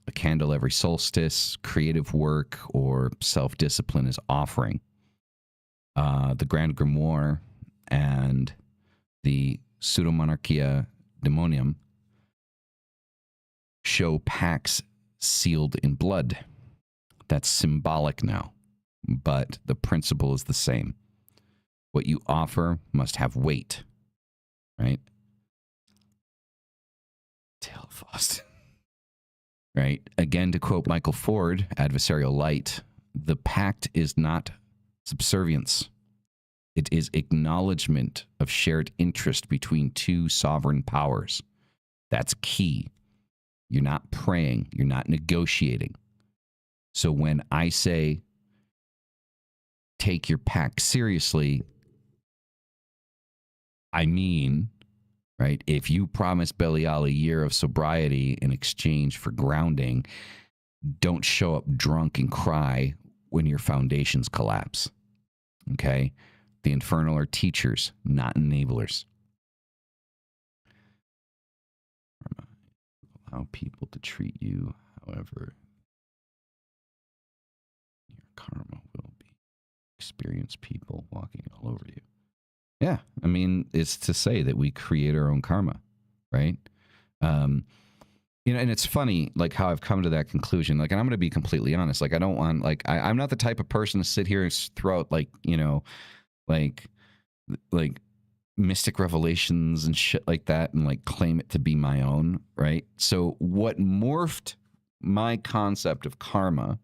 a candle every solstice, creative work, or self-discipline as offering. The Grand Grimoire and the Pseudomonarchia Demonium show pacts sealed in blood. That's symbolic now, but the principle is the same. What you offer must have weight, right? Tailfaust. Right? Again, to quote Michael Ford, Adversarial Light, the pact is not subservience. It is acknowledgement of shared interest between two sovereign powers. That's key. You're not praying. You're not negotiating. So when I say take your pact seriously, I mean, right, if you promise Belial a year of sobriety in exchange for grounding, don't show up drunk and cry when your foundations collapse. Okay? The infernal are teachers, not enablers. Allow people to treat you however your karma will be. Experience people walking all over you. Yeah, I mean, it's to say that we create our own karma, right? You know, and it's funny, like, how I've come to that conclusion. Like, and I'm going to be completely honest. Like, I don't want, like, I'm not the type of person to sit here and throw out, like, you know, like mystic revelations and shit like that and, like, claim it to be my own, right? So what morphed my concept of karma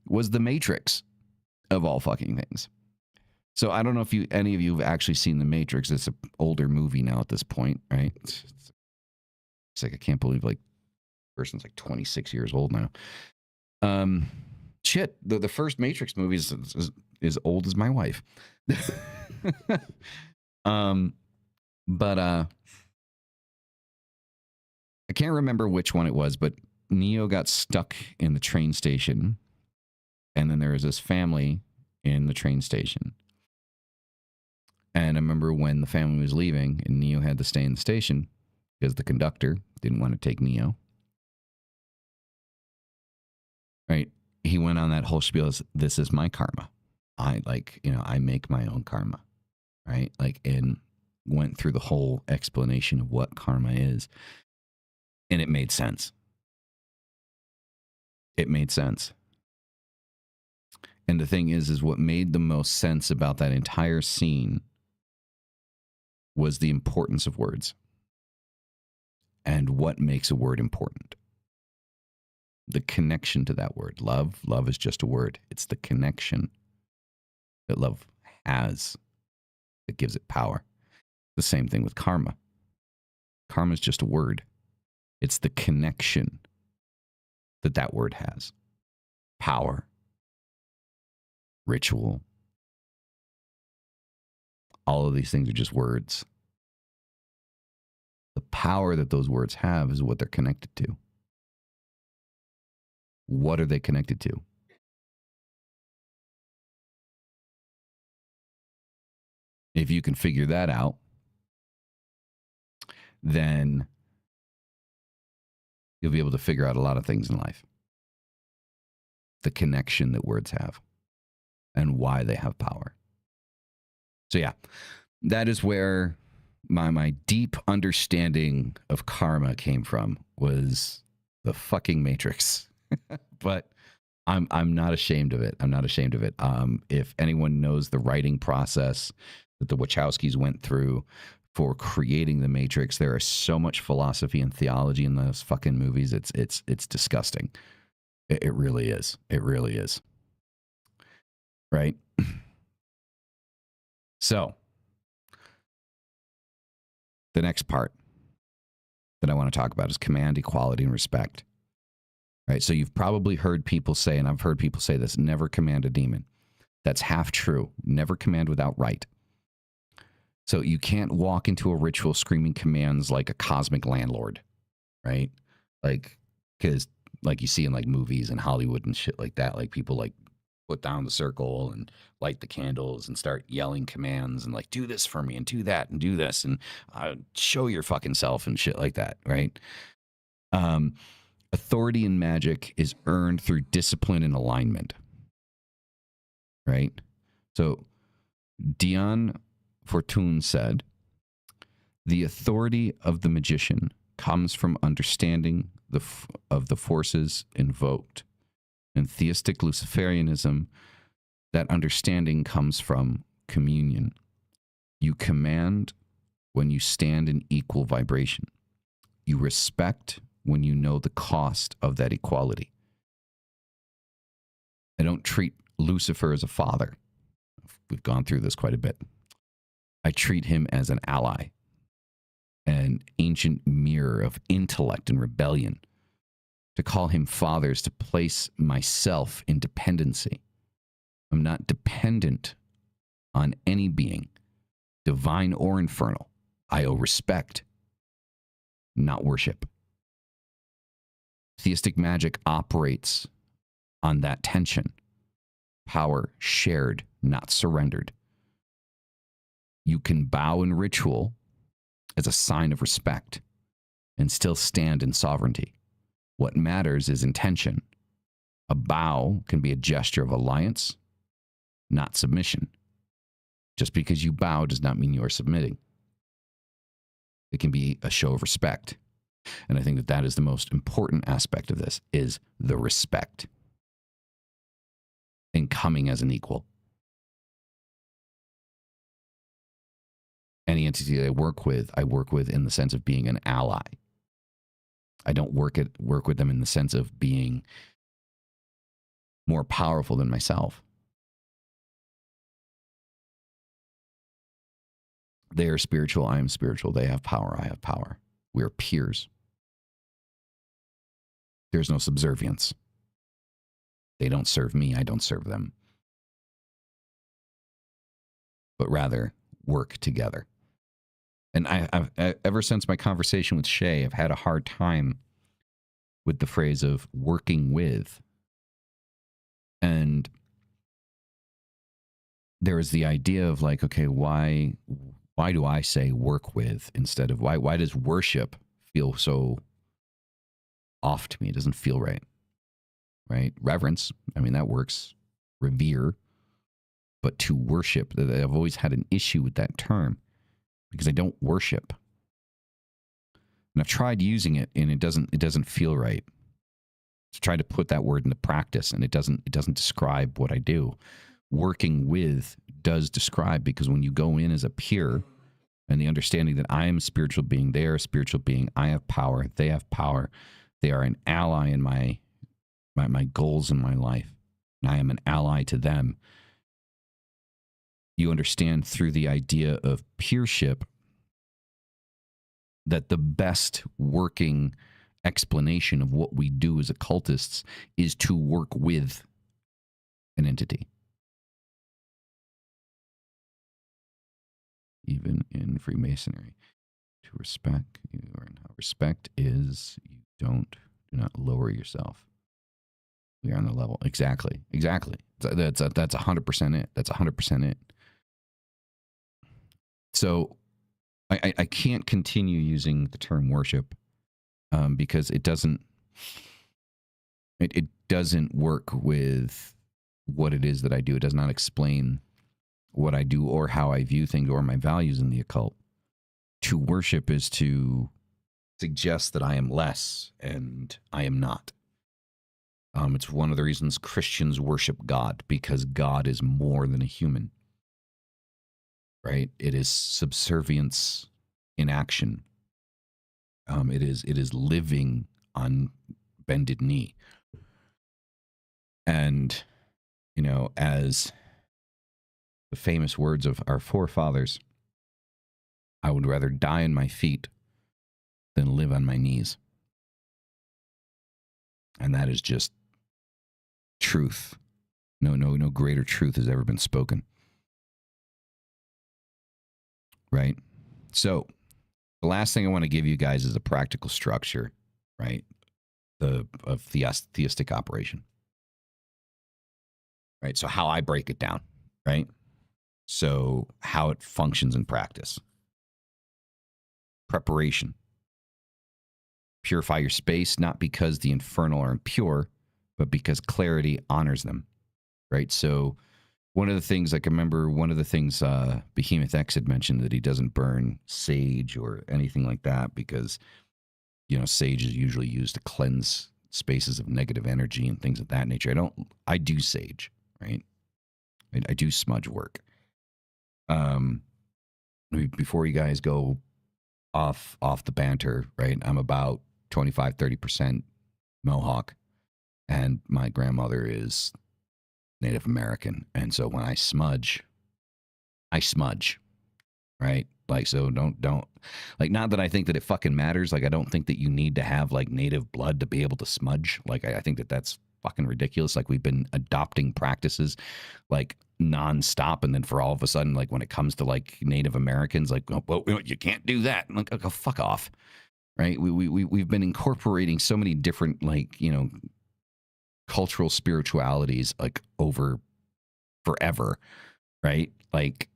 was the Matrix, of all fucking things. So I don't know if any of you have actually seen The Matrix. It's an older movie now at this point, right? It's like, I can't believe, like, the person's like 26 years old now. Shit, the first Matrix movie is as old as my wife. But I can't remember which one it was, but Neo got stuck in the train station, and then there was this family in the train station. And I remember when the family was leaving and Neo had to stay in the station because the conductor didn't want to take Neo. Right? He went on that whole spiel as, this is my karma. I make my own karma. Right? Like, and went through the whole explanation of what karma is. And it made sense. It made sense. And the thing is what made the most sense about that entire scene was the importance of words. and what makes a word important. The connection to that word. Love is just a word. It's the connection that love has that gives it power. The same thing with karma. Karma is just a word. It's the connection that word has. Power, ritual, all of these things are just words. The power that those words have is what they're connected to. What are they connected to? If you can figure that out, then you'll be able to figure out a lot of things in life. The connection that words have and why they have power. So yeah, that is where my deep understanding of karma came from, was the fucking Matrix. But I'm not ashamed of it. I'm not ashamed of it. If anyone knows the writing process that the Wachowskis went through for creating the Matrix, there is so much philosophy and theology in those fucking movies. It's disgusting. It really is. It really is. Right? So, the next part that I want to talk about is command, equality, and respect. Right? So you've probably heard people say, and I've heard people say this, never command a demon. That's half true. Never command without right. So you can't walk into a ritual screaming commands like a cosmic landlord, right? Like, because like you see in like movies and Hollywood and shit like that, like people like put down the circle and light the candles and start yelling commands and like, do this for me and do that and do this and show your fucking self and shit like that, right? Authority in magic is earned through discipline and alignment, right? So Dion Fortune said, the authority of the magician comes from understanding of the forces invoked. In theistic Luciferianism, that understanding comes from communion. You command when you stand in equal vibration. You respect when you know the cost of that equality. I don't treat Lucifer as a father. We've gone through this quite a bit. I treat him as an ally, an ancient mirror of intellect and rebellion. To call him father is to place myself in dependency. I'm not dependent on any being, divine or infernal. I owe respect, not worship. Theistic magic operates on that tension. Power shared, not surrendered. You can bow in ritual as a sign of respect and still stand in sovereignty. What matters is intention. A bow can be a gesture of alliance, not submission. Just because you bow does not mean you are submitting. It can be a show of respect. And I think that that is the most important aspect of this, is the respect and coming as an equal. Any entity that I work with in the sense of being an ally. I don't work with them in the sense of being more powerful than myself. They are spiritual, I am spiritual. They have power, I have power. We are peers. There's no subservience. They don't serve me, I don't serve them. But rather, work together. And I've ever since my conversation with Shay, I've had a hard time with the phrase of working with. And there is the idea of like, okay, why do I say work with instead of why does worship feel so off to me? It doesn't feel right. Right? Reverence, I mean, that works. Revere. But to worship, I've always had an issue with that term because I don't worship. And I've tried using it and it doesn't feel right. To try to put that word into practice and it doesn't describe what I do. Working with does describe, because when you go in as a peer And the understanding that I am a spiritual being, they are a spiritual being, I have power, they have power, they are an ally in my goals in my life, and I am an ally to them. You understand through the idea of peership that the best working explanation of what we do as occultists is to work with an entity. Even in Freemasonry, to respect you, or how respect is, you do not lower yourself. We are on the level. Exactly. That's 100% it. That's 100% it. So I can't continue using the term worship because it doesn't work with what it is that I do. It does not explain what I do or how I view things or my values in the occult. To worship is to suggest that I am less, and I am not. It's one of the reasons Christians worship God, because God is more than a human. Right? It is subservience in action. It is living on bended knee. And, you know, as the famous words of our forefathers, I would rather die on my feet than live on my knees. And that is just truth. No greater truth has ever been spoken. Right? So the last thing I want to give you guys is a practical structure, right? Of theistic operation. Right? So how I break it down, right? So how it functions in practice. Preparation. Purify your space, not because the infernal are impure, but because clarity honors them, right? So one of the things, like I remember one of the things Behemoth X had mentioned, that he doesn't burn sage or anything like that because, you know, sage is usually used to cleanse spaces of negative energy and things of that nature. I do sage, right? I do smudge work. Before you guys go off the banter, right? I'm about 25-30% Mohawk, and my grandmother is Native American. And so when I smudge, right? Like, so don't, like, not that I think that it fucking matters. Like, I don't think that you need to have like native blood to be able to smudge. Like, I think that that's fucking ridiculous. Like, we've been adopting practices like nonstop. And then for all of a sudden, like when it comes to like Native Americans, like, oh, well, you can't do that. I'm like, oh, fuck off. Right. We've been incorporating so many different, like, you know, cultural spiritualities like over forever. Right. Like,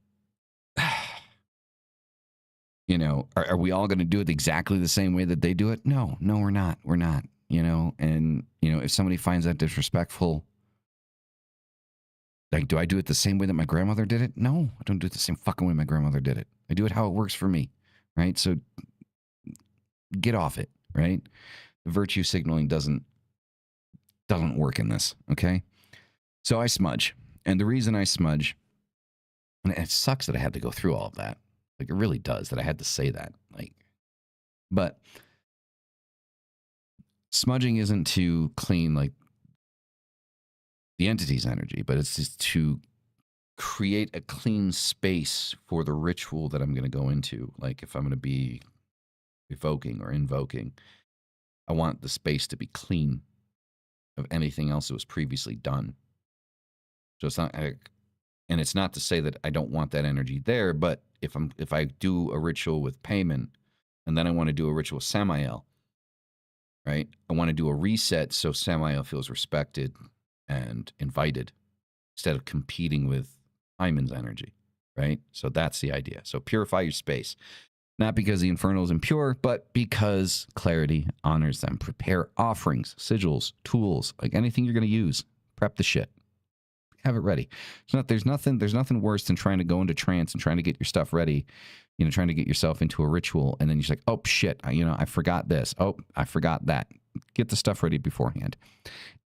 you know, are we all going to do it exactly the same way that they do it? No, we're not. We're not, you know, and, you know, if somebody finds that disrespectful, like, do I do it the same way that my grandmother did it? No, I don't do it the same fucking way my grandmother did it. I do it how it works for me. Right. So get off it. Right. The virtue signaling doesn't work in this. Okay. So I smudge. And the reason I smudge, and it sucks that I had to go through all of that. Like, it really does that I had to say that. Like, but smudging isn't to clean like the entity's energy, but it's just to create a clean space for the ritual that I'm going to go into. Like, if I'm going to be evoking or invoking, I want the space to be clean of anything else that was previously done. So it's not, and it's not to say that I don't want that energy there, but if I do a ritual with payment and then I want to do a ritual with Samael, right? I want to do a reset so Samael feels respected and invited instead of competing with Hyman's energy, right? So that's the idea. So purify your space, not because the infernal is impure, but because clarity honors them. Prepare offerings, sigils, tools, like anything you're going to use. Prep the shit. Have it ready. There's nothing worse than trying to go into trance and trying to get your stuff ready, you know, trying to get yourself into a ritual, and then you're just like, oh shit, I forgot this. Oh, I forgot that. Get the stuff ready beforehand.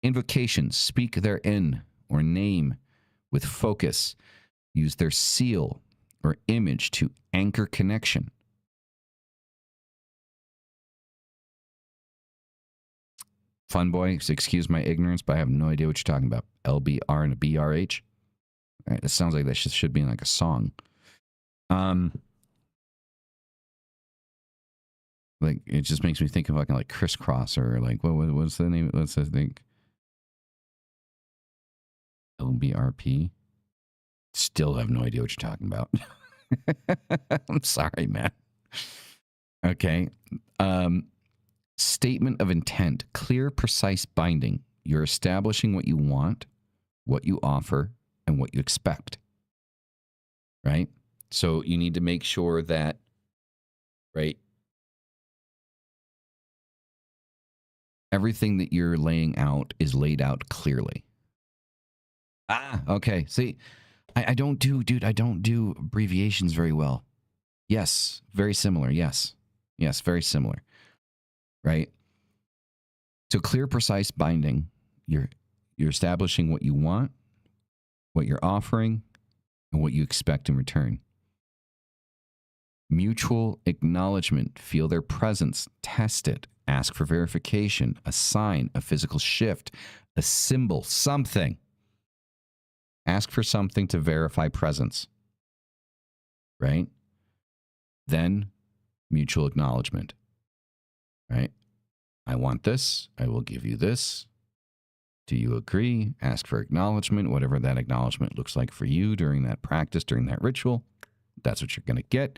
Invocations, speak their in or name with focus. Use their seal or image to anchor connection. Fun boy, excuse my ignorance, but I have no idea what you're talking about. LBR and a BRH. All right, that sounds like that should be in like a song. Like it just makes me think of like crisscross or like what's the name? What's the thing? LBRP. Still have no idea what you're talking about. I'm sorry, man. Okay. Statement of intent, clear, precise binding. You're establishing what you want, what you offer, and what you expect. Right? So you need to make sure that, right, everything that you're laying out is laid out clearly. Ah, okay. See, I don't do abbreviations very well. Yes, very similar. Yes, very similar. Right? So clear, precise binding. You're establishing what you want, what you're offering, and what you expect in return. Mutual acknowledgement. Feel their presence. Test it. Ask for verification. A sign, a physical shift, a symbol, something. Ask for something to verify presence. Right? Then mutual acknowledgement. Right? I want this. I will give you this. Do you agree? Ask for acknowledgement, whatever that acknowledgement looks like for you during that practice, during that ritual. That's what you're going to get.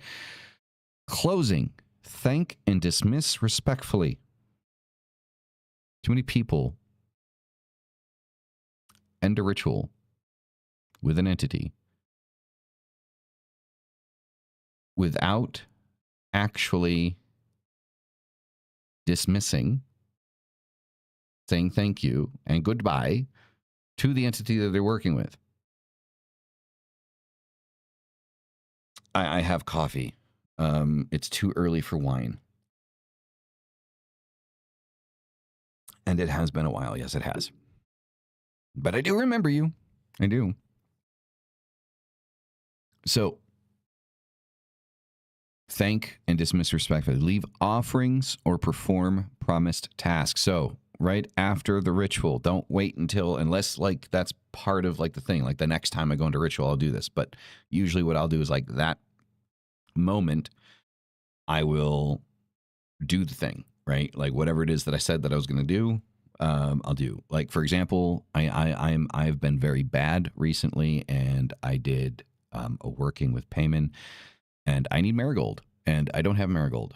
Closing. Thank and dismiss respectfully. Too many people end a ritual with an entity without actually dismissing, saying thank you and goodbye to the entity that they're working with. I have coffee. It's too early for wine. And it has been a while. Yes, it has. But I do remember you. I do. So, thank and dismiss respectfully. Leave offerings or perform promised tasks. So, right after the ritual, don't wait until, unless like that's part of like the thing, like the next time I go into ritual, I'll do this. But usually what I'll do is like that moment, I will do the thing, right? Like whatever it is that I said that I was going to do, I'll do. Like for example, I've been very bad recently, and I did a working with Payman, and I need marigold, and I don't have marigold,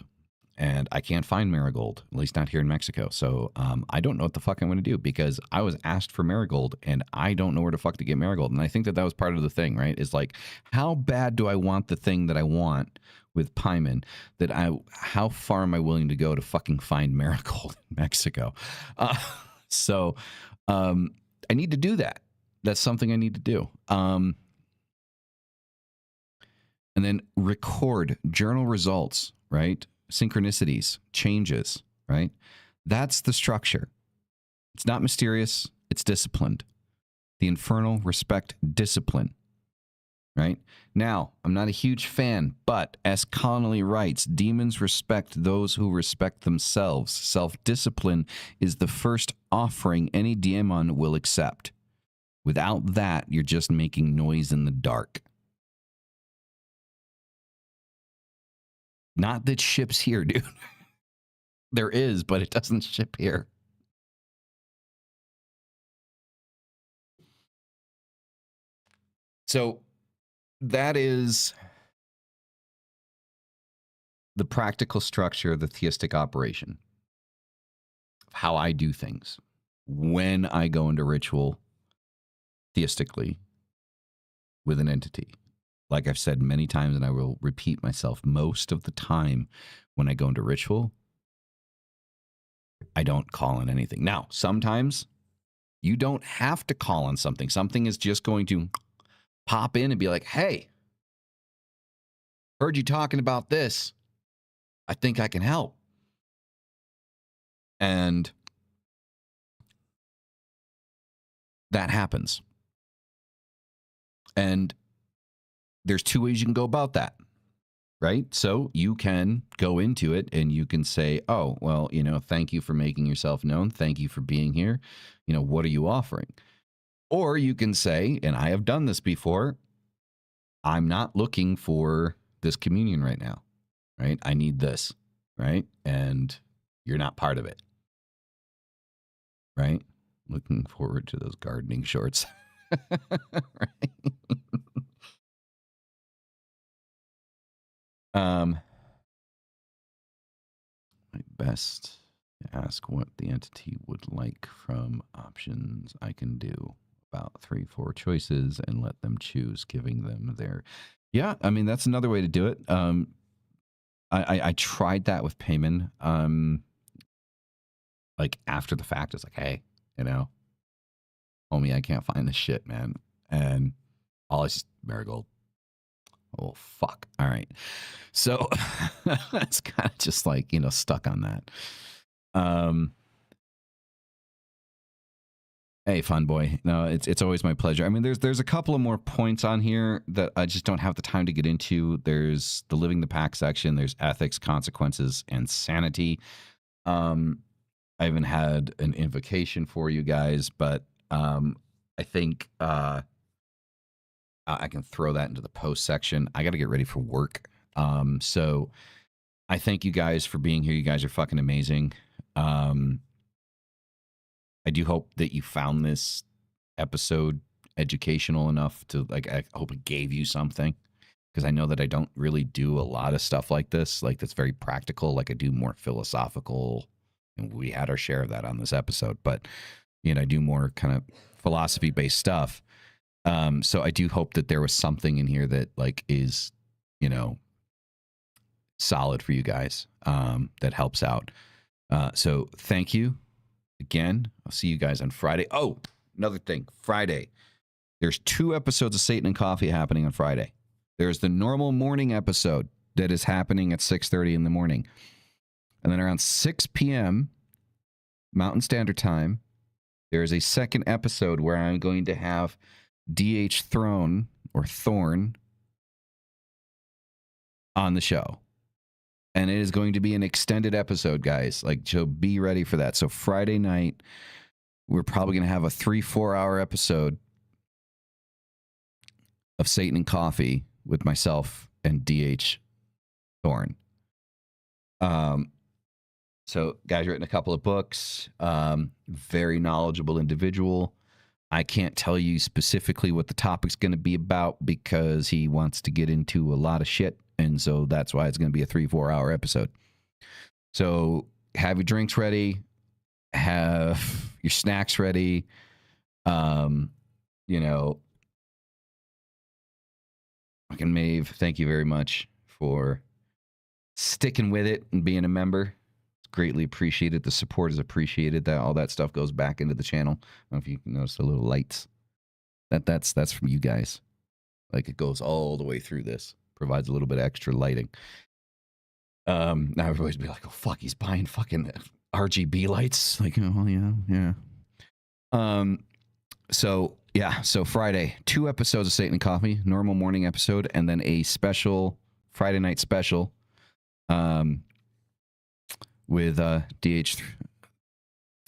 and I can't find marigold, at least not here in Mexico. So I don't know what the fuck I'm going to do, because I was asked for marigold, and I don't know where the fuck to get marigold. And I think that was part of the thing, right? Is like, how bad do I want the thing that I want with Pyman, that how far am I willing to go to fucking find marigold in Mexico? So I need to do that. That's something I need to do. And then record, journal results, right? Synchronicities, changes, right? That's the structure. It's not mysterious. It's disciplined. The infernal respect discipline, right? Now, I'm not a huge fan, but as Connolly writes, demons respect those who respect themselves. Self-discipline is the first offering any demon will accept. Without that, you're just making noise in the dark. Not that ships here, dude. There is, but it doesn't ship here. So that is the practical structure of the theistic operation, of how I do things when I go into ritual theistically with an entity. Like I've said many times, and I will repeat myself, most of the time when I go into ritual, I don't call on anything. Now, sometimes you don't have to call on something. Something is just going to pop in and be like, hey, heard you talking about this. I think I can help. And that happens. And there's two ways you can go about that. right? So you can go into it and you can say, oh, well, thank you for making yourself known. Thank you for being here. What are you offering? Or you can say, and I have done this before, I'm not looking for this communion right now, right? I need this, right? And you're not part of it, right? Looking forward to those gardening shorts. Right? My best to ask what the entity would like from options I can do. About 3-4 choices and let them choose, giving them their. Yeah, I mean that's another way to do it. I tried that with Payman. Like after the fact, it's like, hey, homie, I can't find this shit, man. And all I just Marigold. Oh fuck. All right. So it's kind of just like, stuck on that. Hey, fun boy. No, it's always my pleasure. I mean, there's a couple of more points on here that I just don't have the time to get into. There's the living the pack section. There's ethics, consequences, and sanity. I haven't had an invocation for you guys, but I think I can throw that into the post section. I got to get ready for work. So I thank you guys for being here. You guys are fucking amazing. I do hope that you found this episode educational enough to, like, I hope it gave you something, because I know that I don't really do a lot of stuff like this, like that's very practical. Like I do more philosophical, and we had our share of that on this episode, but I do more kind of philosophy based stuff. So I do hope that there was something in here that like is, solid for you guys, that helps out. So thank you again. I'll see you guys on Friday. Oh, another thing, Friday. There's 2 episodes of Satan and Coffee happening on Friday. There's the normal morning episode that is happening at 6:30 in the morning. And then around 6 p.m. Mountain Standard Time, there is a second episode where I'm going to have D.H. Thorn on the show. And it is going to be an extended episode, guys. Like, so be ready for that. So Friday night, we're probably going to have a 3-4 hour episode of Satan and Coffee with myself and D.H. Thorn. So guy's written a couple of books, very knowledgeable individual. I can't tell you specifically what the topic's going to be about because he wants to get into a lot of shit. And so that's why it's going to be a 3-4 hour episode. So have your drinks ready, have your snacks ready. Fucking Maeve, thank you very much for sticking with it and being a member. It's greatly appreciated. The support is appreciated. That all that stuff goes back into the channel. I don't know if you can notice the little lights. That's from you guys. Like it goes all the way through this. Provides a little bit of extra lighting. Now everybody's be like, oh fuck, he's buying fucking RGB lights. Like, oh yeah. So yeah, so Friday, 2 episodes of Satan and Coffee, normal morning episode, and then a special Friday night special with D.H.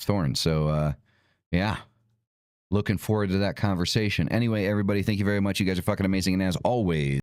Thorn. So yeah, looking forward to that conversation. Anyway, everybody, thank you very much. You guys are fucking amazing, and as always,